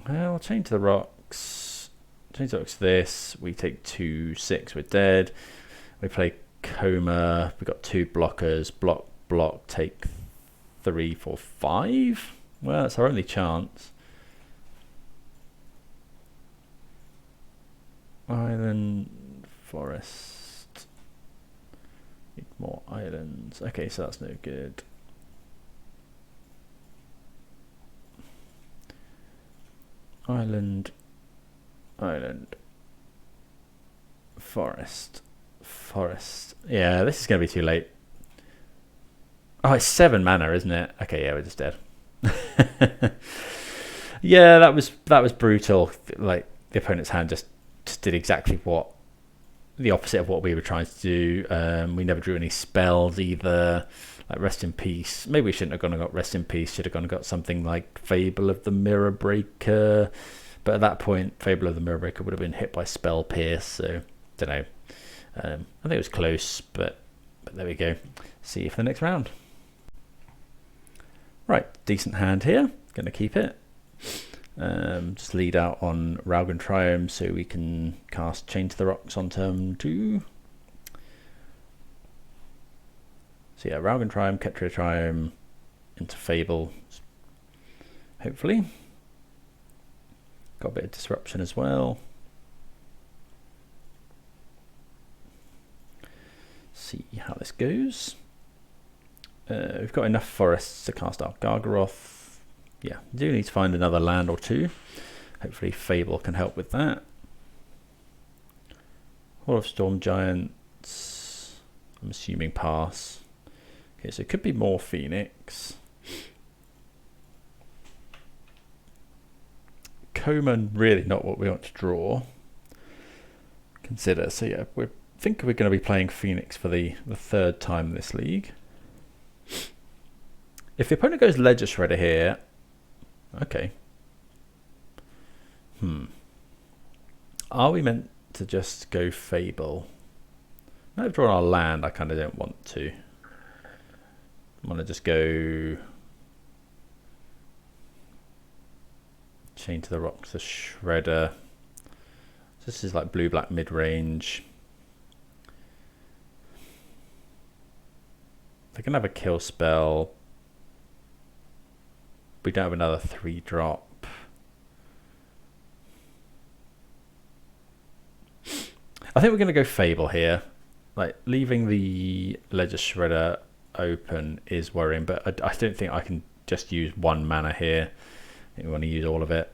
Well, Chain to the Rocks. Chain to the Rocks this. We take 2, 6, we're dead. We play Koma. We've got 2 blockers. Block, take 3, 4, 5. Well, that's our only chance. Island, Forest. Need more islands. Okay, so that's no good. Island. Forest. Yeah, this is going to be too late. Oh, it's 7 mana, isn't it? Okay, yeah, we're just dead. Yeah, that was brutal. Like, the opponent's hand just did exactly the opposite of what we were trying to do. We never drew any spells either. Like Rest in Peace. Maybe we shouldn't have gone and got Rest in Peace. Should have gone and got something like Fable of the Mirror Breaker. But at that point, Fable of the Mirror Breaker would have been hit by Spell Pierce. So, don't know. I think it was close, but there we go. See you for the next round. Right, decent hand here. Going to keep it. Just lead out on Raugrin Triome so we can cast Chain to the Rocks on turn 2. So yeah, Raugrin Triome, Ketria Triome into Fable, hopefully. Got a bit of disruption as well. See how this goes. We've got enough forests to cast out Gargaroth. Yeah, do need to find another land or 2. Hopefully Fable can help with that. Hall of Storm Giants. I'm assuming pass. Okay, so it could be more Phoenix. Coma, really not what we want to draw. Consider. So yeah, we're think we're going to be playing Phoenix for the third time in this league. If the opponent goes Ledger Shredder here, okay. Are we meant to just go Fable? Now we've drawn our land, I kind of don't want to. I want to just go Chain to the Rocks, the Shredder. This is like blue-black mid-range. They can have a kill spell. We don't have another 3-drop. I think we're going to go Fable here. Like, leaving the Ledger Shredder open is worrying, but I don't think I can just use 1 mana here. I think we want to use all of it.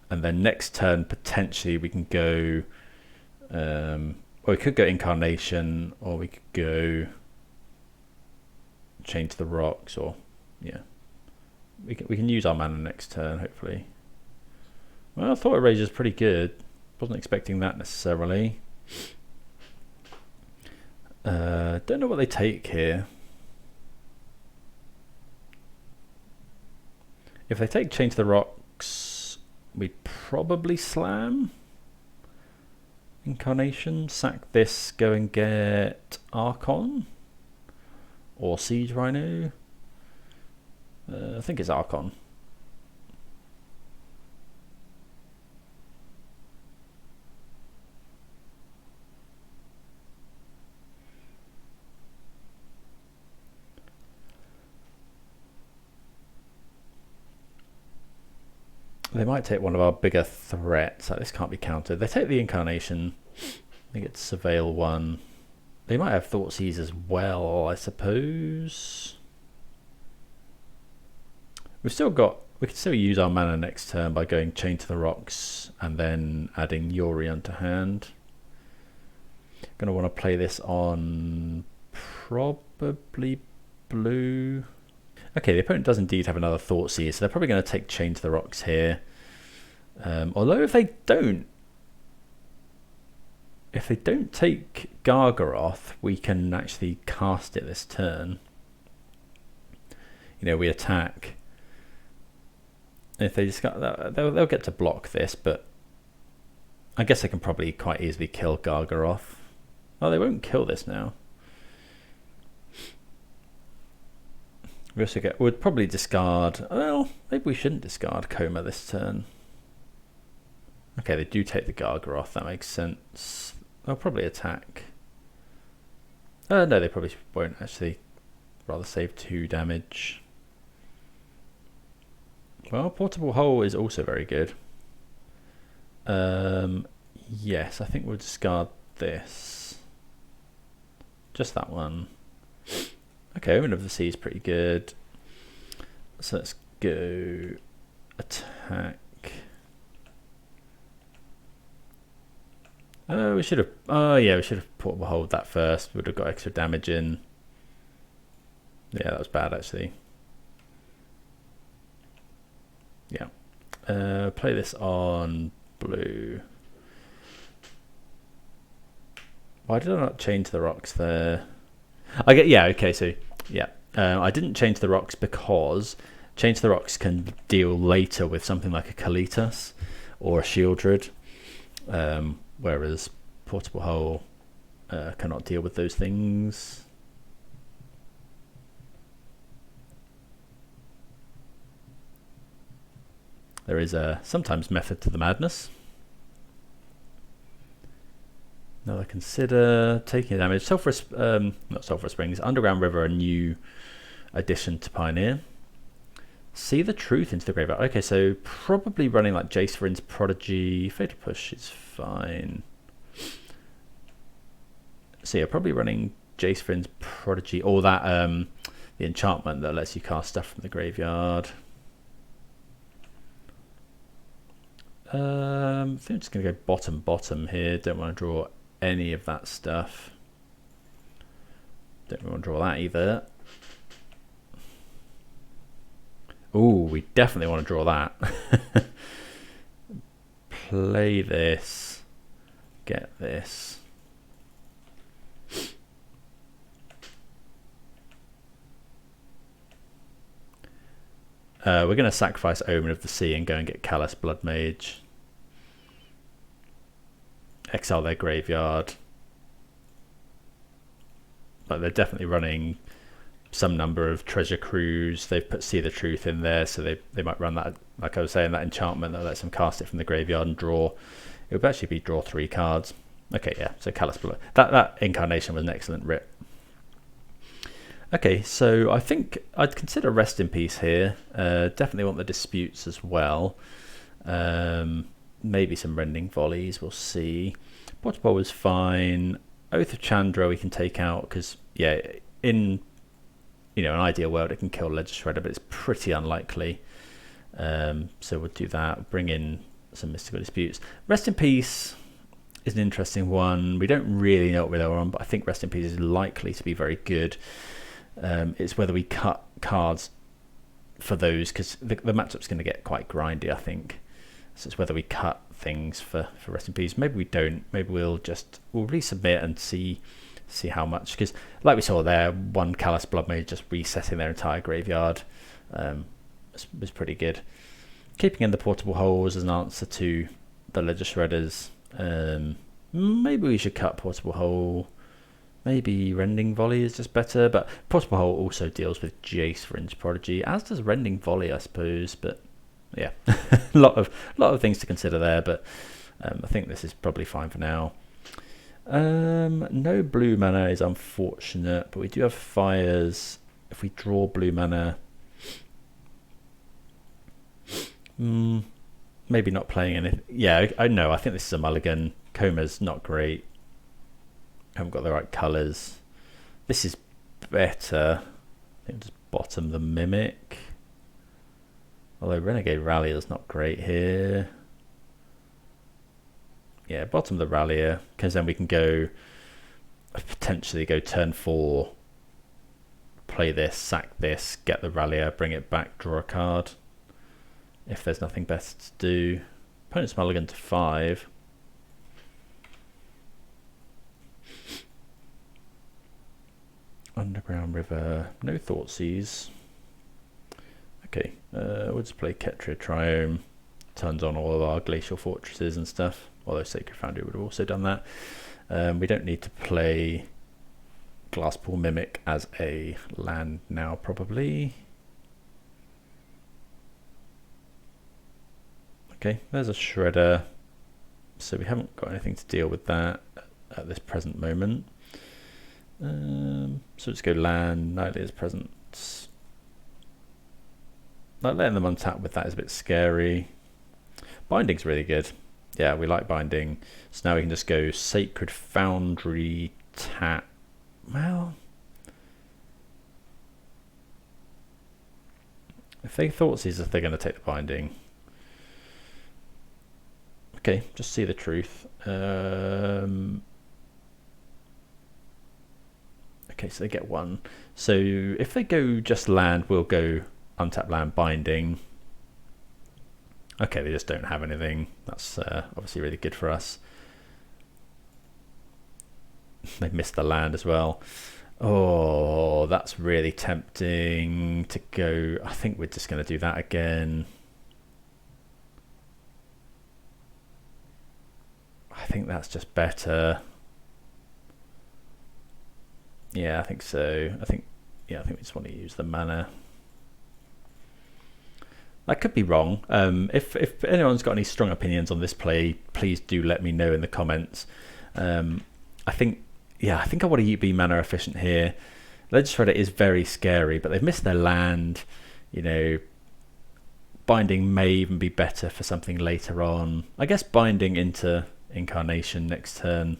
And then next turn, potentially, we can go... well, we could go Incarnation, or we could go Chain to the Rocks, or... yeah. We can use our mana next turn, hopefully. Well, I thought Eraser's pretty good. Wasn't expecting that necessarily. Don't know what they take here. If they take Chain to the Rocks, we'd probably slam Incarnation, sack this, go and get Archon or Siege Rhino. I think it's Archon. They might take one of our bigger threats. Like, this can't be countered. They take the Incarnation. I think it's Surveil 1. They might have Thoughtseize as well, I suppose. We've still got... we can still use our mana next turn by going Chain to the Rocks and then adding Yori onto hand. Going to want to play this on probably blue. Okay, the opponent does indeed have another Thoughtseize, so they're probably going to take Chain to the Rocks here. Although if they don't take Gargaroth, we can actually cast it this turn. You know, we attack. If they discard that, they'll get to block this, but I guess they can probably quite easily kill Gargaroth. Oh, they won't kill this now. We also would probably discard. Well, maybe we shouldn't discard Koma this turn. Okay, they do take the Gargaroth. That makes sense. They'll probably attack. No, they probably won't actually. Rather save 2 damage. Well, Portable Hole is also very good. Yes, I think we'll discard this. Just that one. Okay, Omen of the Sea is pretty good. So let's go attack. We should have. Oh yeah, we should have Portable Hold that first. Would have got extra damage in. Yeah, that was bad actually. Yeah. Play this on blue. Why did I not Chain to the Rocks there? I get, yeah, okay, so yeah. I didn't change the rocks because Chain to the Rocks can deal later with something like a Kalitas or a Shieldred, whereas Portable Hole cannot deal with those things. There is a sometimes method to the madness. Now I consider taking damage. Not Sulphur Springs. Underground River, a new addition to Pioneer. See the Truth into the graveyard. Okay, so probably running like Jace Vryn's Prodigy. Fatal Push is fine. So yeah, probably running Jace Vryn's Prodigy, or that the enchantment that lets you cast stuff from the graveyard. I think I'm just going to go bottom here. Don't want to draw any of that stuff. Don't really want to draw that either. Ooh, we definitely want to draw that. Play this. Get this. We're going to sacrifice Omen of the Sea and go and get Callous Bloodmage. Exile their graveyard. But they're definitely running some number of treasure crews. They've put See the Truth in there, so they might run that, like I was saying, that enchantment that lets them cast it from the graveyard and draw. It would actually be draw 3 cards. Okay, yeah, so Callous Blood. That Incarnation was an excellent rip. Okay, so I think I'd consider Rest in Peace here. Definitely want the Disputes as well. Maybe some Rending Volleys, we'll see. Portable was fine. Oath of Chandra we can take out because, yeah, in an ideal world it can kill Ledger Shredder, but it's pretty unlikely. So we'll do that. Bring in some Mystical Disputes. Rest in Peace is an interesting one. We don't really know what we're on, but I think Rest in Peace is likely to be very good. It's whether we cut cards for those, because the matchup's going to get quite grindy, I think. So it's whether we cut things for Rest in Peace. Maybe we don't. Maybe we'll resubmit and see how much. Because like we saw there, one Callous Bloodmage just resetting their entire graveyard was pretty good. Keeping in the Portable Holes as an answer to the Ledger Shredders. Maybe we should cut Portable Hole. Maybe Rending Volley is just better, but Portable Hole also deals with Jace Fringe Prodigy, as does Rending Volley, I suppose. But yeah, a lot of things to consider there. But I think this is probably fine for now. No blue mana is unfortunate, but we do have fires. If we draw blue mana, maybe not playing anything. Yeah, I know. I think this is a mulligan. Koma's not great. Haven't got the right colours. This is better. I think just bottom the Mimic. Although Renegade Rallier is not great here. Yeah, bottom the Rallier, because then we can potentially go turn 4, play this, sack this, get the Rallier, bring it back, draw a card. If there's nothing best to do. Opponent's mulligan to 5. Underground River, no Thoughtseize. Okay, we'll just play Ketria Triome. Turns on all of our Glacial Fortresses and stuff. Although Sacred Foundry would have also done that. We don't need to play Glasspool Mimic as a land now, probably. Okay, there's a Shredder. So we haven't got anything to deal with that at this present moment. So let's go land, Nightlia's Presence. Like letting them untap with that is a bit scary. Binding's really good. Yeah, we like Binding. So now we can just go Sacred Foundry, tap. Well, if they Thoughtseize, if they're going to take the Binding. Okay, just See the Truth. Okay, so they get 1. So if they go just land, we'll go untap land, Binding. Okay, they just don't have anything. That's obviously really good for us. They missed the land as well. Oh, that's really tempting to go. I think we're just going to do that again. I think that's just better. Yeah, I think so. I think we just want to use the mana. I could be wrong. If anyone's got any strong opinions on this play, please do let me know in the comments. I think I want to be mana efficient here. Ledger Shredder is very scary, but they've missed their land. You know, Binding may even be better for something later on. I guess Binding into Incarnation next turn.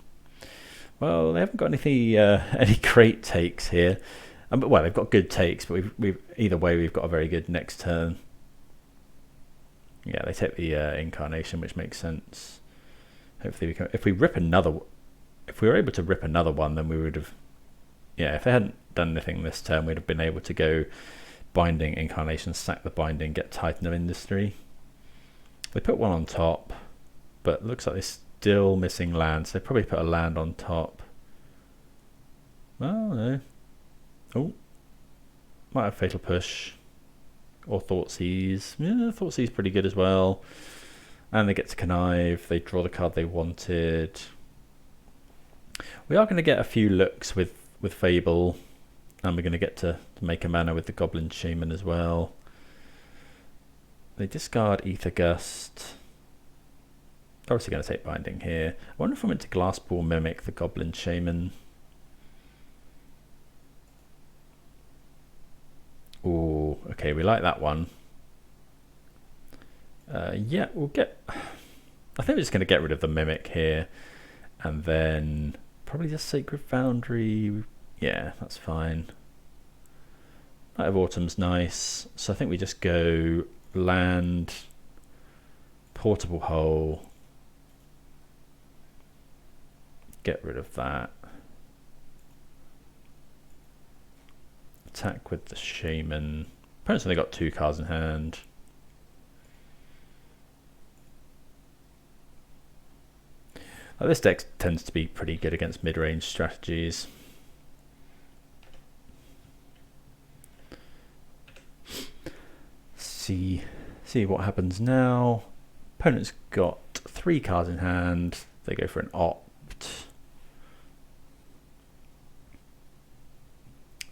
Well, they haven't got anything, any great takes here. Well, they've got good takes, but we've either way we've got a very good next turn. Yeah, they take the Incarnation, which makes sense. Hopefully, if we were able to rip another one, then we would have. Yeah, if they hadn't done anything this turn, we'd have been able to go Binding, Incarnation, sack the Binding, get Titan of Industry. They put one on top, but it looks like they're still missing land, so they probably put a land on top. Oh no. Oh, might have Fatal Push. or Thoughtseize. Yeah, Thoughtseize pretty good as well. And they get to connive. They draw the card they wanted. We are going to get a few looks with Fable, and we're going to get to make a mana with the Goblin Shaman as well. They discard Ether Gust. Obviously going to take Binding here. I wonder if I went to Glasspool Mimic the Goblin Shaman. Ooh, okay, we like that one. Yeah, we'll get... I think we're just going to get rid of the Mimic here. And then probably just Sacred Foundry. Yeah, that's fine. Night of Autumn's nice. So I think we just go land, Portable Hole. Get rid of that. Attack with the Shaman. Opponent's only got 2 cards in hand. This deck tends to be pretty good against mid-range strategies. See what happens now. Opponent's got 3 cards in hand. They go for an opt.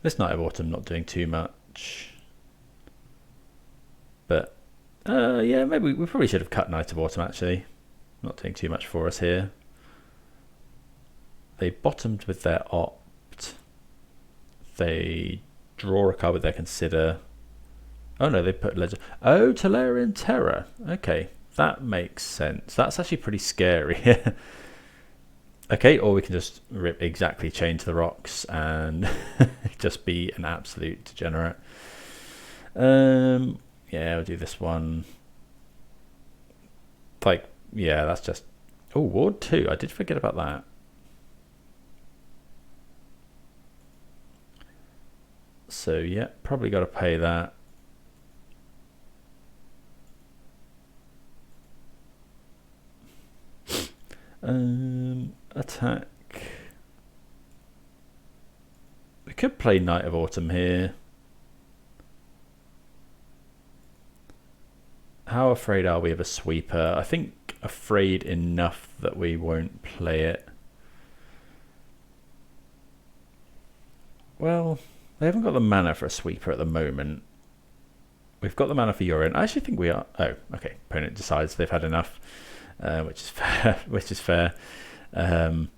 This Night of Autumn not doing too much. But yeah, maybe we probably should have cut Night of Autumn actually. Not doing too much for us here. They bottomed with their opt. They draw a card with their consider. Oh no, they put legend. Oh, Tolarian Terror. Okay, that makes sense. That's actually pretty scary. Okay, or we can just exactly change the rocks and just be an absolute degenerate. Yeah, I'll do this one. Like, yeah, that's just... Oh, Ward 2. I did forget about that. So, yeah, probably got to pay that. Attack. We could play Night of Autumn here. How afraid are we of a sweeper? I think afraid enough that we won't play it. Well, they haven't got the mana for a sweeper at the moment. We've got the mana for Urine. I actually think we are... Oh, okay. Opponent decides they've had enough, which is fair. Which is fair. You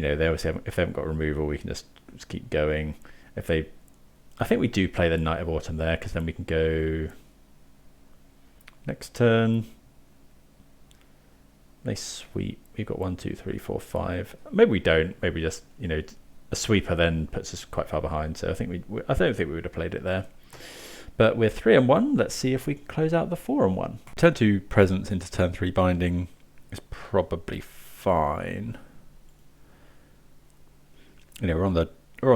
know, they obviously haven't, if they haven't got removal, we can just keep going. If they... I think we do play the Night of Autumn there, because then we can go... Next turn, they sweep. We've got 1, 2, 3, 4, 5. Maybe we don't. Maybe just, you know, a sweeper then puts us quite far behind. So I think I don't think we would have played it there. But we're 3-1. Let's see if we can close out the 4-1. Turn 2 presence into turn 3 binding is probably fine. You know, we're on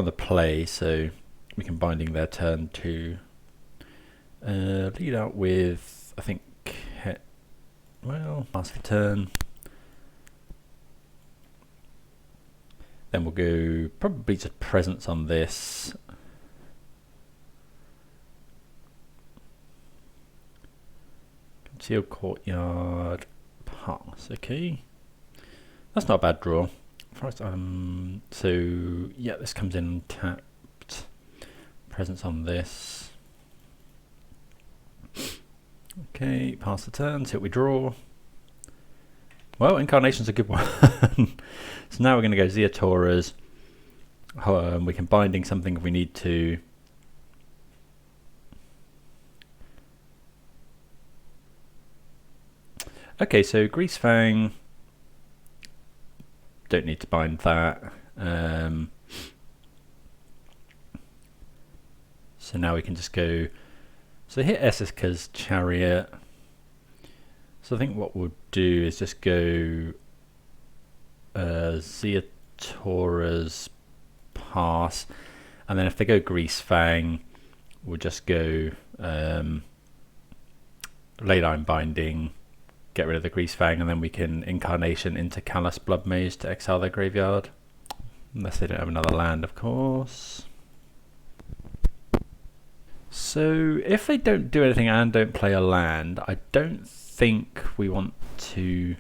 the play, so we can binding their turn 2. Lead out with. I think, well, pass the turn. Then we'll go probably just presence on this. Concealed Courtyard, pass, okay. That's not a bad draw. First, so, yeah, this comes in tapped. Presence on this. Okay, pass the turn, see what we draw. Well, Incarnation's a good one. So now we're going to go Zeatoras. We can binding something if we need to. Okay, so Greasefang. Don't need to bind that. So now we can just go... So hit Essica's Chariot. So I think what we'll do is just go Zeatora's pass, and then if they go Greasefang, we'll just go Leyline Binding, get rid of the Greasefang, and then we can Incarnation into Callous Bloodmage to exile their graveyard. Unless they don't have another land, of course. So if they don't do anything and don't play a land, I don't think we want to.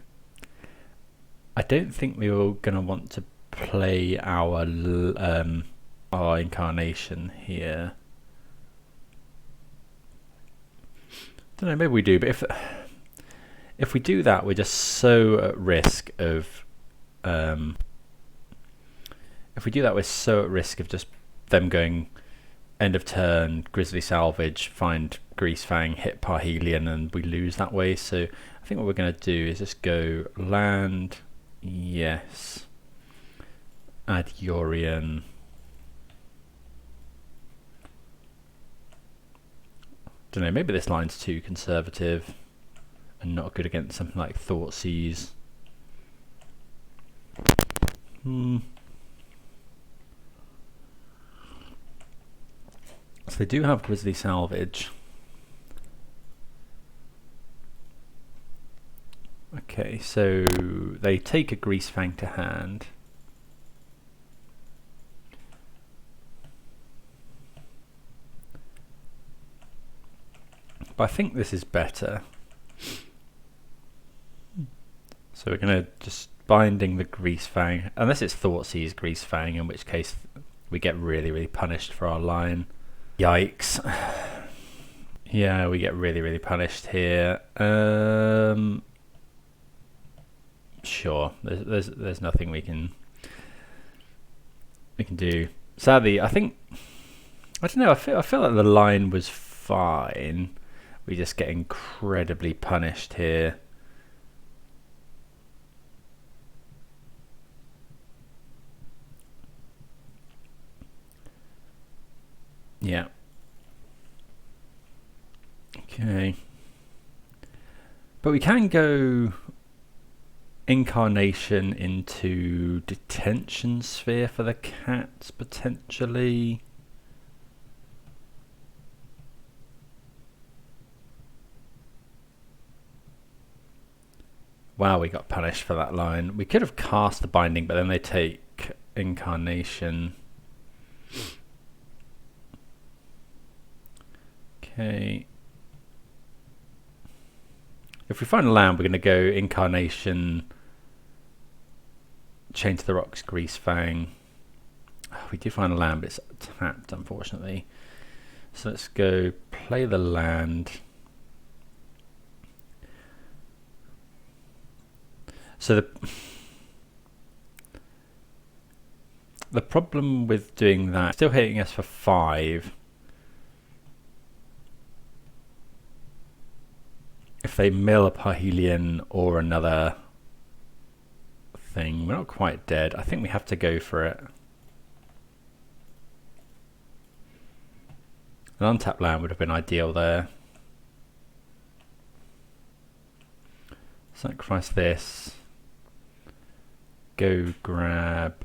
I don't think we were going to want to play our incarnation here. Don't know, maybe we do, but if we do that, we're just so at risk of. If we do that, we're so at risk of just them going end of turn, Grizzly Salvage, find Greasefang, hit Parhelion, and we lose that way. So I think what we're going to do is just go land, yes, add Yorion. Don't know, maybe this line's too conservative and not good against something like Thoughtseize. So they do have Grizzly Salvage. Okay, so they take a Greasefang to hand. But I think this is better. So we're going to just binding the Greasefang, unless it's Thoughtseize Greasefang, in which case we get really, really punished for our line. Yikes. Yeah, we get really, really punished here. Sure, there's nothing we can do. Sadly, I don't know. I feel like the line was fine. We just get incredibly punished here. Yeah. Okay. But we can go Incarnation into Detention Sphere for the cats, potentially. Wow, we got punished for that line. We could have cast the binding, but then they take Incarnation. Okay. If we find a land, we're going to go Incarnation, Chain to the Rocks, Greasefang. Oh, we do find a land, but it's tapped, unfortunately. So let's go play the land. So the problem with doing that, still hitting us for 5. If they mill a Parhelion or another thing, we're not quite dead. I think we have to go for it. An untapped land would have been ideal there. Sacrifice this. Go grab.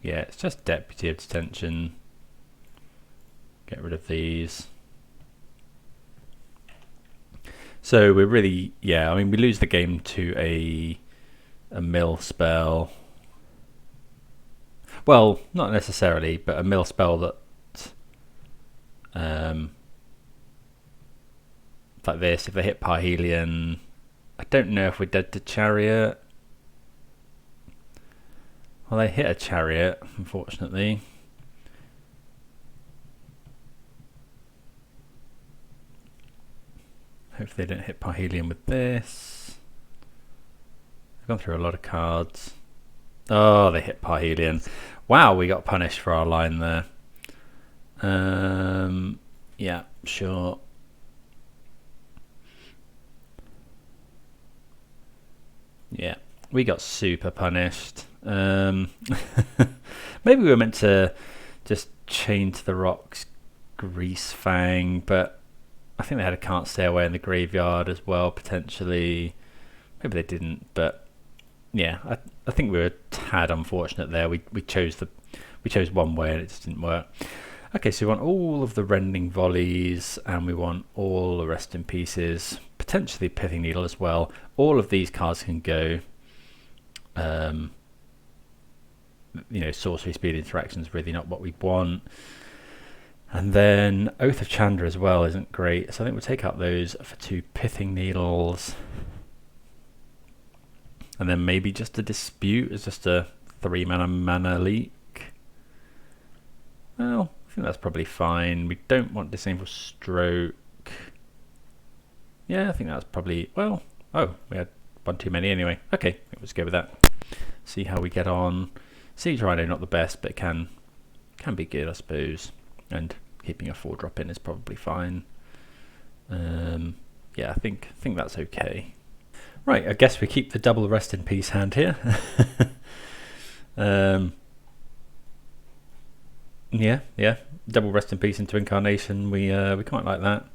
Yeah, it's just Deputy of Detention. Get rid of these. So we're really, yeah, I mean, we lose the game to a mill spell. Well, not necessarily, but a mill spell that like this, if they hit Parhelion, I don't know if we're dead to Chariot. Well, they hit a Chariot, unfortunately. Hopefully they don't hit Parhelion with this. I've gone through a lot of cards. Oh, they hit Parhelion. Wow, we got punished for our line there. Yeah, sure. Yeah, we got super punished. Maybe we were meant to just Chain to the Rocks, Greasefang, but I think they had a Can't Stay Away in the graveyard as well, potentially. Maybe they didn't, but yeah, I think we were a tad unfortunate there. We chose one way and it just didn't work. Okay, so we want all of the Rending Volleys and we want all the Rest in Pieces, potentially Pithing Needle as well. All of these cards can go. You know, sorcery speed interaction is really not what we want. And then Oath of Chandra as well isn't great, so I think we'll take out those for 2 Pithing Needles. And then maybe just a Dispute is just a 3 mana leak. Well, I think that's probably fine. We don't want Disable Stroke. Yeah, I think that's probably, well, oh, we had one too many anyway. Okay, let's go with that. See how we get on. Siege Rhino not the best, but it can be good, I suppose. And keeping a 4-drop in is probably fine. Yeah, I think that's okay. Right, I guess we keep the double Rest in Peace hand here. Yeah, double Rest in Peace into Incarnation. We quite like that.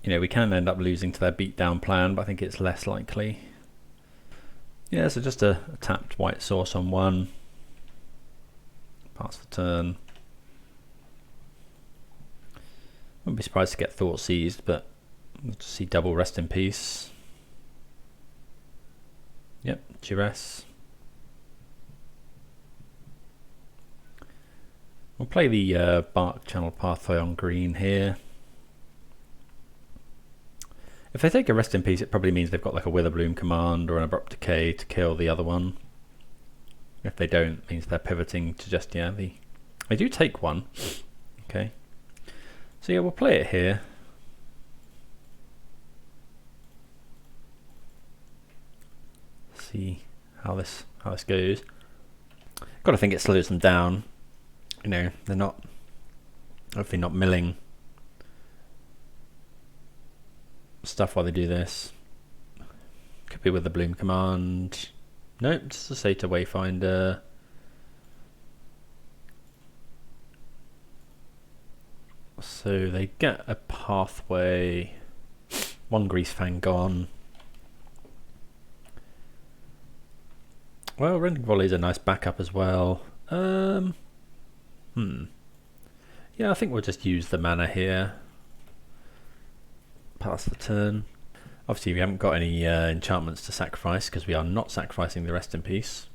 You know, we can end up losing to their beatdown plan, but I think it's less likely. Yeah, so just a tapped white source on 1. Pass the turn. Wouldn't be surprised to get Thought Seized, but we'll just see double Rest in Peace. Yep, Duress. We'll play the Barkchannel Pathway on green here. If they take a Rest in Peace, it probably means they've got like a Witherbloom command or an Abrupt Decay to kill the other one. If they don't, it means they're pivoting to just, yeah, they do take 1. Okay. So yeah, we'll play it here. See how this goes. Got to think it slows them down. You know, they're not, hopefully not milling stuff while they do this. Could be with the Bloom command. Nope, just a Satyr Wayfinder. So they get a pathway. 1 Greasefang gone. Well, Rending Volley is a nice backup as well. Yeah, I think we'll just use the mana here. Pass the turn. Obviously, we haven't got any enchantments to sacrifice because we are not sacrificing the Rest in Peace.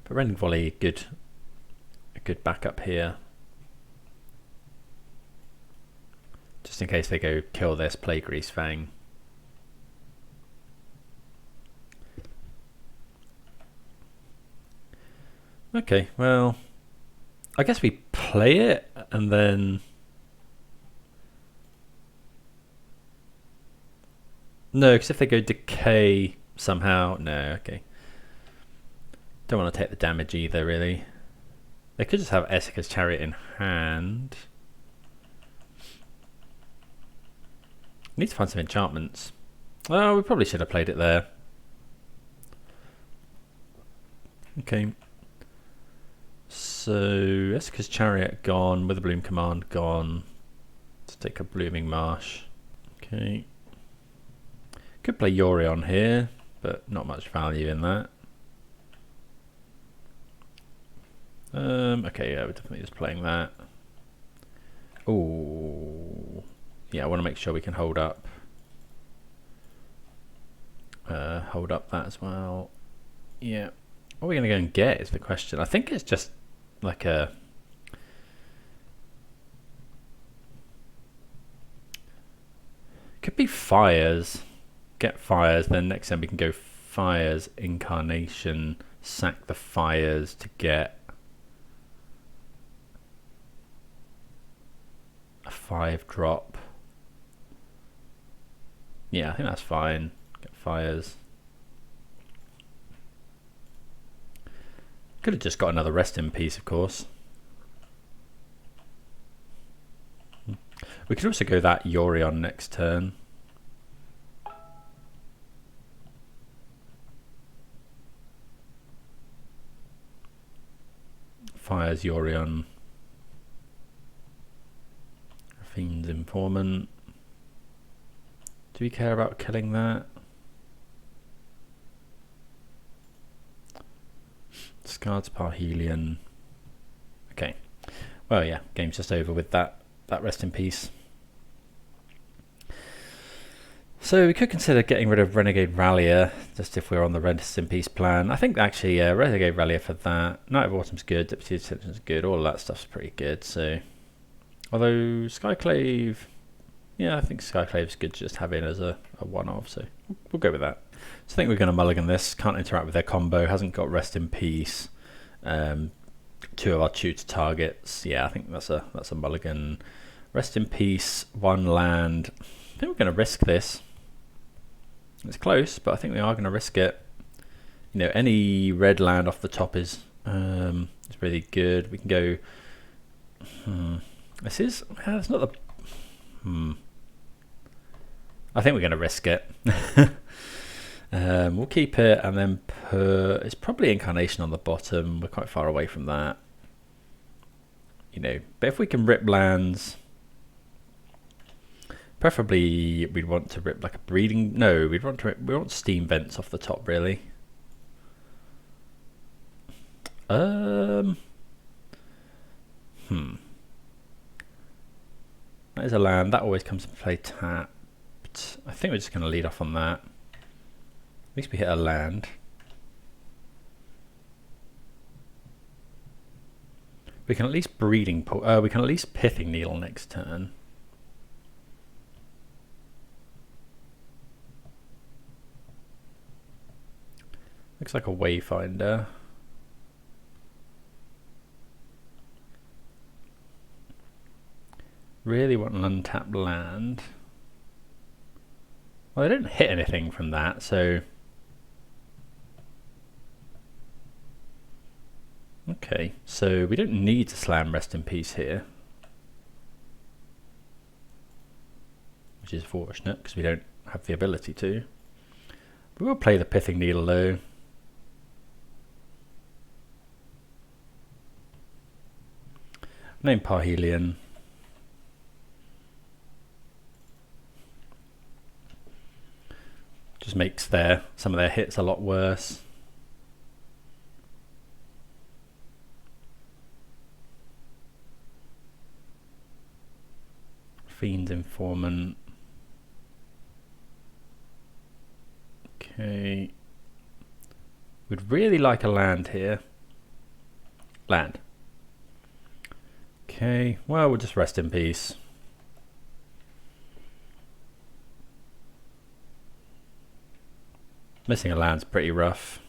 But Rending Volley, a good backup here. Just in case they go kill this, play Greasefang. Okay, well, I guess we play it and then... No, because if they go Decay somehow... No, okay. Don't want to take the damage either, really. They could just have Esika's Chariot in hand. Need to find some enchantments. Oh, we probably should have played it there. Okay. So, Esika's Chariot gone, Witherbloom command gone. Let's take a Blooming Marsh. Okay. Could play Yorion here, but not much value in that. Okay, yeah, we're definitely just playing that. Oh, yeah, I want to make sure we can hold up. Hold up that as well. Yeah. What are we going to go and get is the question. I think it's just like a... Could be Fires. Get Fires, then next time we can go Fires, Incarnation, sack the Fires to get a 5-drop. Yeah, I think that's fine. Get Fires. Could have just got another Rest in Peace, of course. We could also go that Yorion next turn. Fires Yorion. Fiend's Informant. Do we care about killing that? Discards Parhelion. Okay. Well, yeah, game's just over with that Rest in Peace. So we could consider getting rid of Renegade Rallier, just if we're on the Rest in Peace plan. I think actually Renegade Rallier for that. Night of Autumn's good, Deputy of Detention's good, all of that stuff's pretty good. So, although Skyclave, yeah, I think Skyclave's good to just have in as a one-off, so we'll go with that. So I think we're going to mulligan this. Can't interact with their combo, hasn't got Rest in Peace. Two of our tutor targets. Yeah, I think that's a mulligan. Rest in Peace, one land. I think we're going to risk this. It's close, but I think we are going to risk it. You know, any red land off the top is really good. We can go. This is. It's not the. I think we're going to risk it. We'll keep it and then put. It's probably Incarnation on the bottom. We're quite far away from that. You know, but if we can rip lands. Preferably, we'd want to rip like a breeding. No, we want steam vents off the top, really. That is a land that always comes into play tapped. I think we're just going to lead off on that. At least we hit a land. We can at least breeding. We can at least Pithing Needle next turn. Looks like a Wayfinder. Really want an untapped land. Well, I didn't hit anything from that, so... Okay, so we don't need to slam Rest in Peace here. Which is fortunate, because we don't have the ability to. We will play the Pithing Needle, though. Name Parhelion. Just makes some of their hits a lot worse. Fiend's Informant. Okay. We'd really like a land here. Land. Okay, well, we'll just Rest in Peace. Missing a land's pretty rough.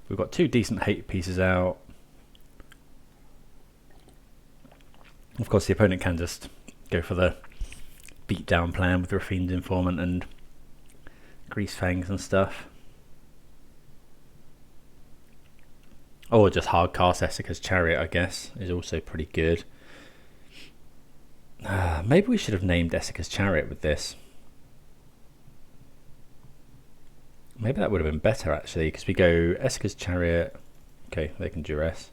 We've got two decent hate pieces out. Of course, the opponent can just go for the beatdown plan with Fiend's Informant and Grease Fangs and stuff. Or just hard cast Essica's Chariot, I guess, is also pretty good. Maybe we should have named Essica's Chariot with this. Maybe that would have been better, actually, because we go Essica's Chariot. Okay, they can duress.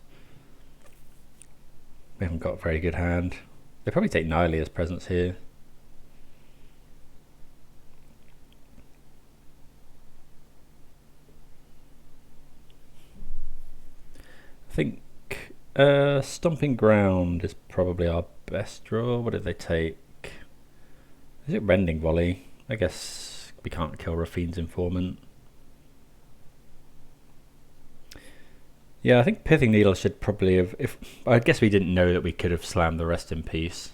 We haven't got a very good hand. They probably take Nylea as presence here. I think Stomping Ground is probably our best draw. What did they take? Is it Rending Volley? I guess we can't kill Rafine's Informant. Yeah, I think Pithing Needle should probably have... I guess we didn't know that we could have slammed the Rest in Peace.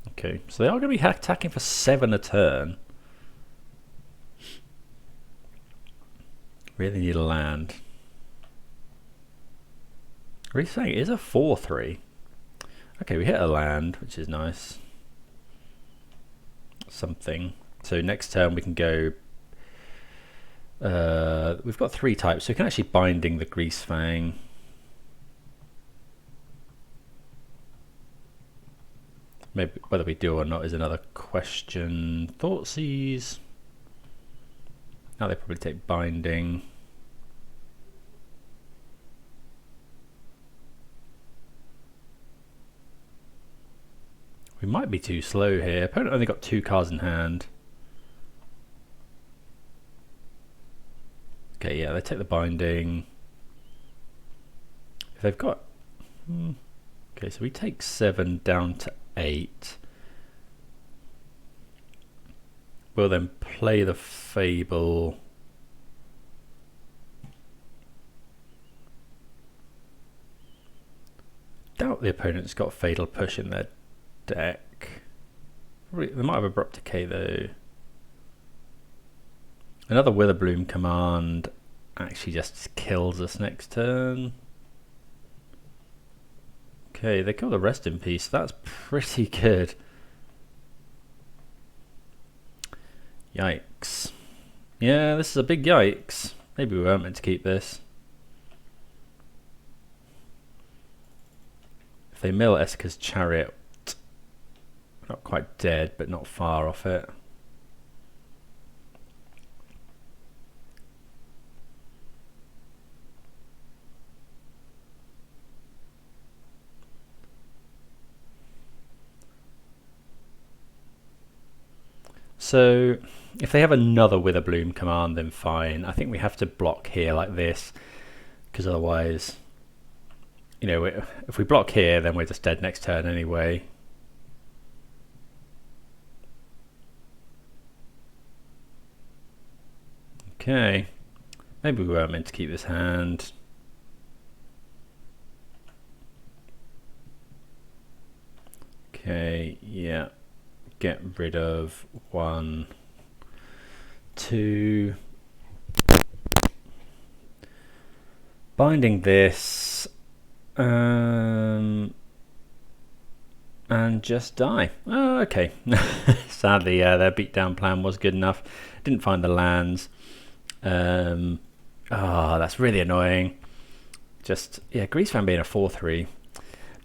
Okay, so they are going to be attacking for 7 a turn. Really need a land. What are you saying? It is a 4-3. Okay, we hit a land, which is nice. Something. So next turn we can go... we've got 3 types, so we can actually Binding the Grease Fang. Maybe whether we do or not is another question. Thoughtseize. Now they probably take Binding. We might be too slow here. Opponent only got 2 cards in hand. Okay, yeah, they take the Binding. If they've got... Okay, so we take 7 down to 8. We'll then play the Fable. Doubt the opponent's got Fatal Push in their deck. They might have Abrupt Decay though. Another Witherbloom command actually just kills us next turn. Okay, they kill the Rest in Peace. That's pretty good. Yikes. Yeah, this is a big yikes. Maybe we weren't meant to keep this. If they mill Esika's Chariot, not quite dead, but not far off it. So if they have another Witherbloom command, then fine. I think we have to block here like this, because otherwise, you know, if we block here, then we're just dead next turn anyway. Okay, maybe we weren't meant to keep this hand. Okay, yeah. Get rid of 1, 2. Binding this. And just die. Oh, okay. Sadly, their beatdown plan was good enough. Didn't find the lands. That's really annoying. Just, yeah, Greasefang being a 4-3.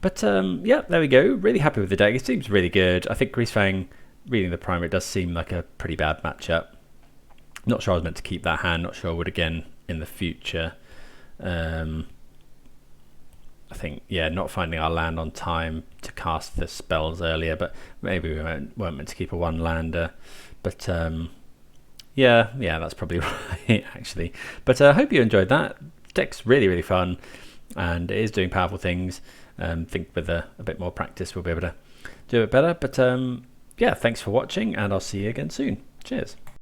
But yeah, there we go. Really happy with the deck. It seems really good. I think Greasefang, reading the primer, it does seem like a pretty bad matchup. Not sure I was meant to keep that hand. Not sure I would again in the future. I think, yeah, not finding our land on time to cast the spells earlier, but maybe we weren't meant to keep a 1-lander. But yeah, that's probably right, actually. But I hope you enjoyed that. Deck's really, really fun, and it is doing powerful things. Think with a bit more practice we'll be able to do it better. But yeah, thanks for watching, and I'll see you again soon. Cheers.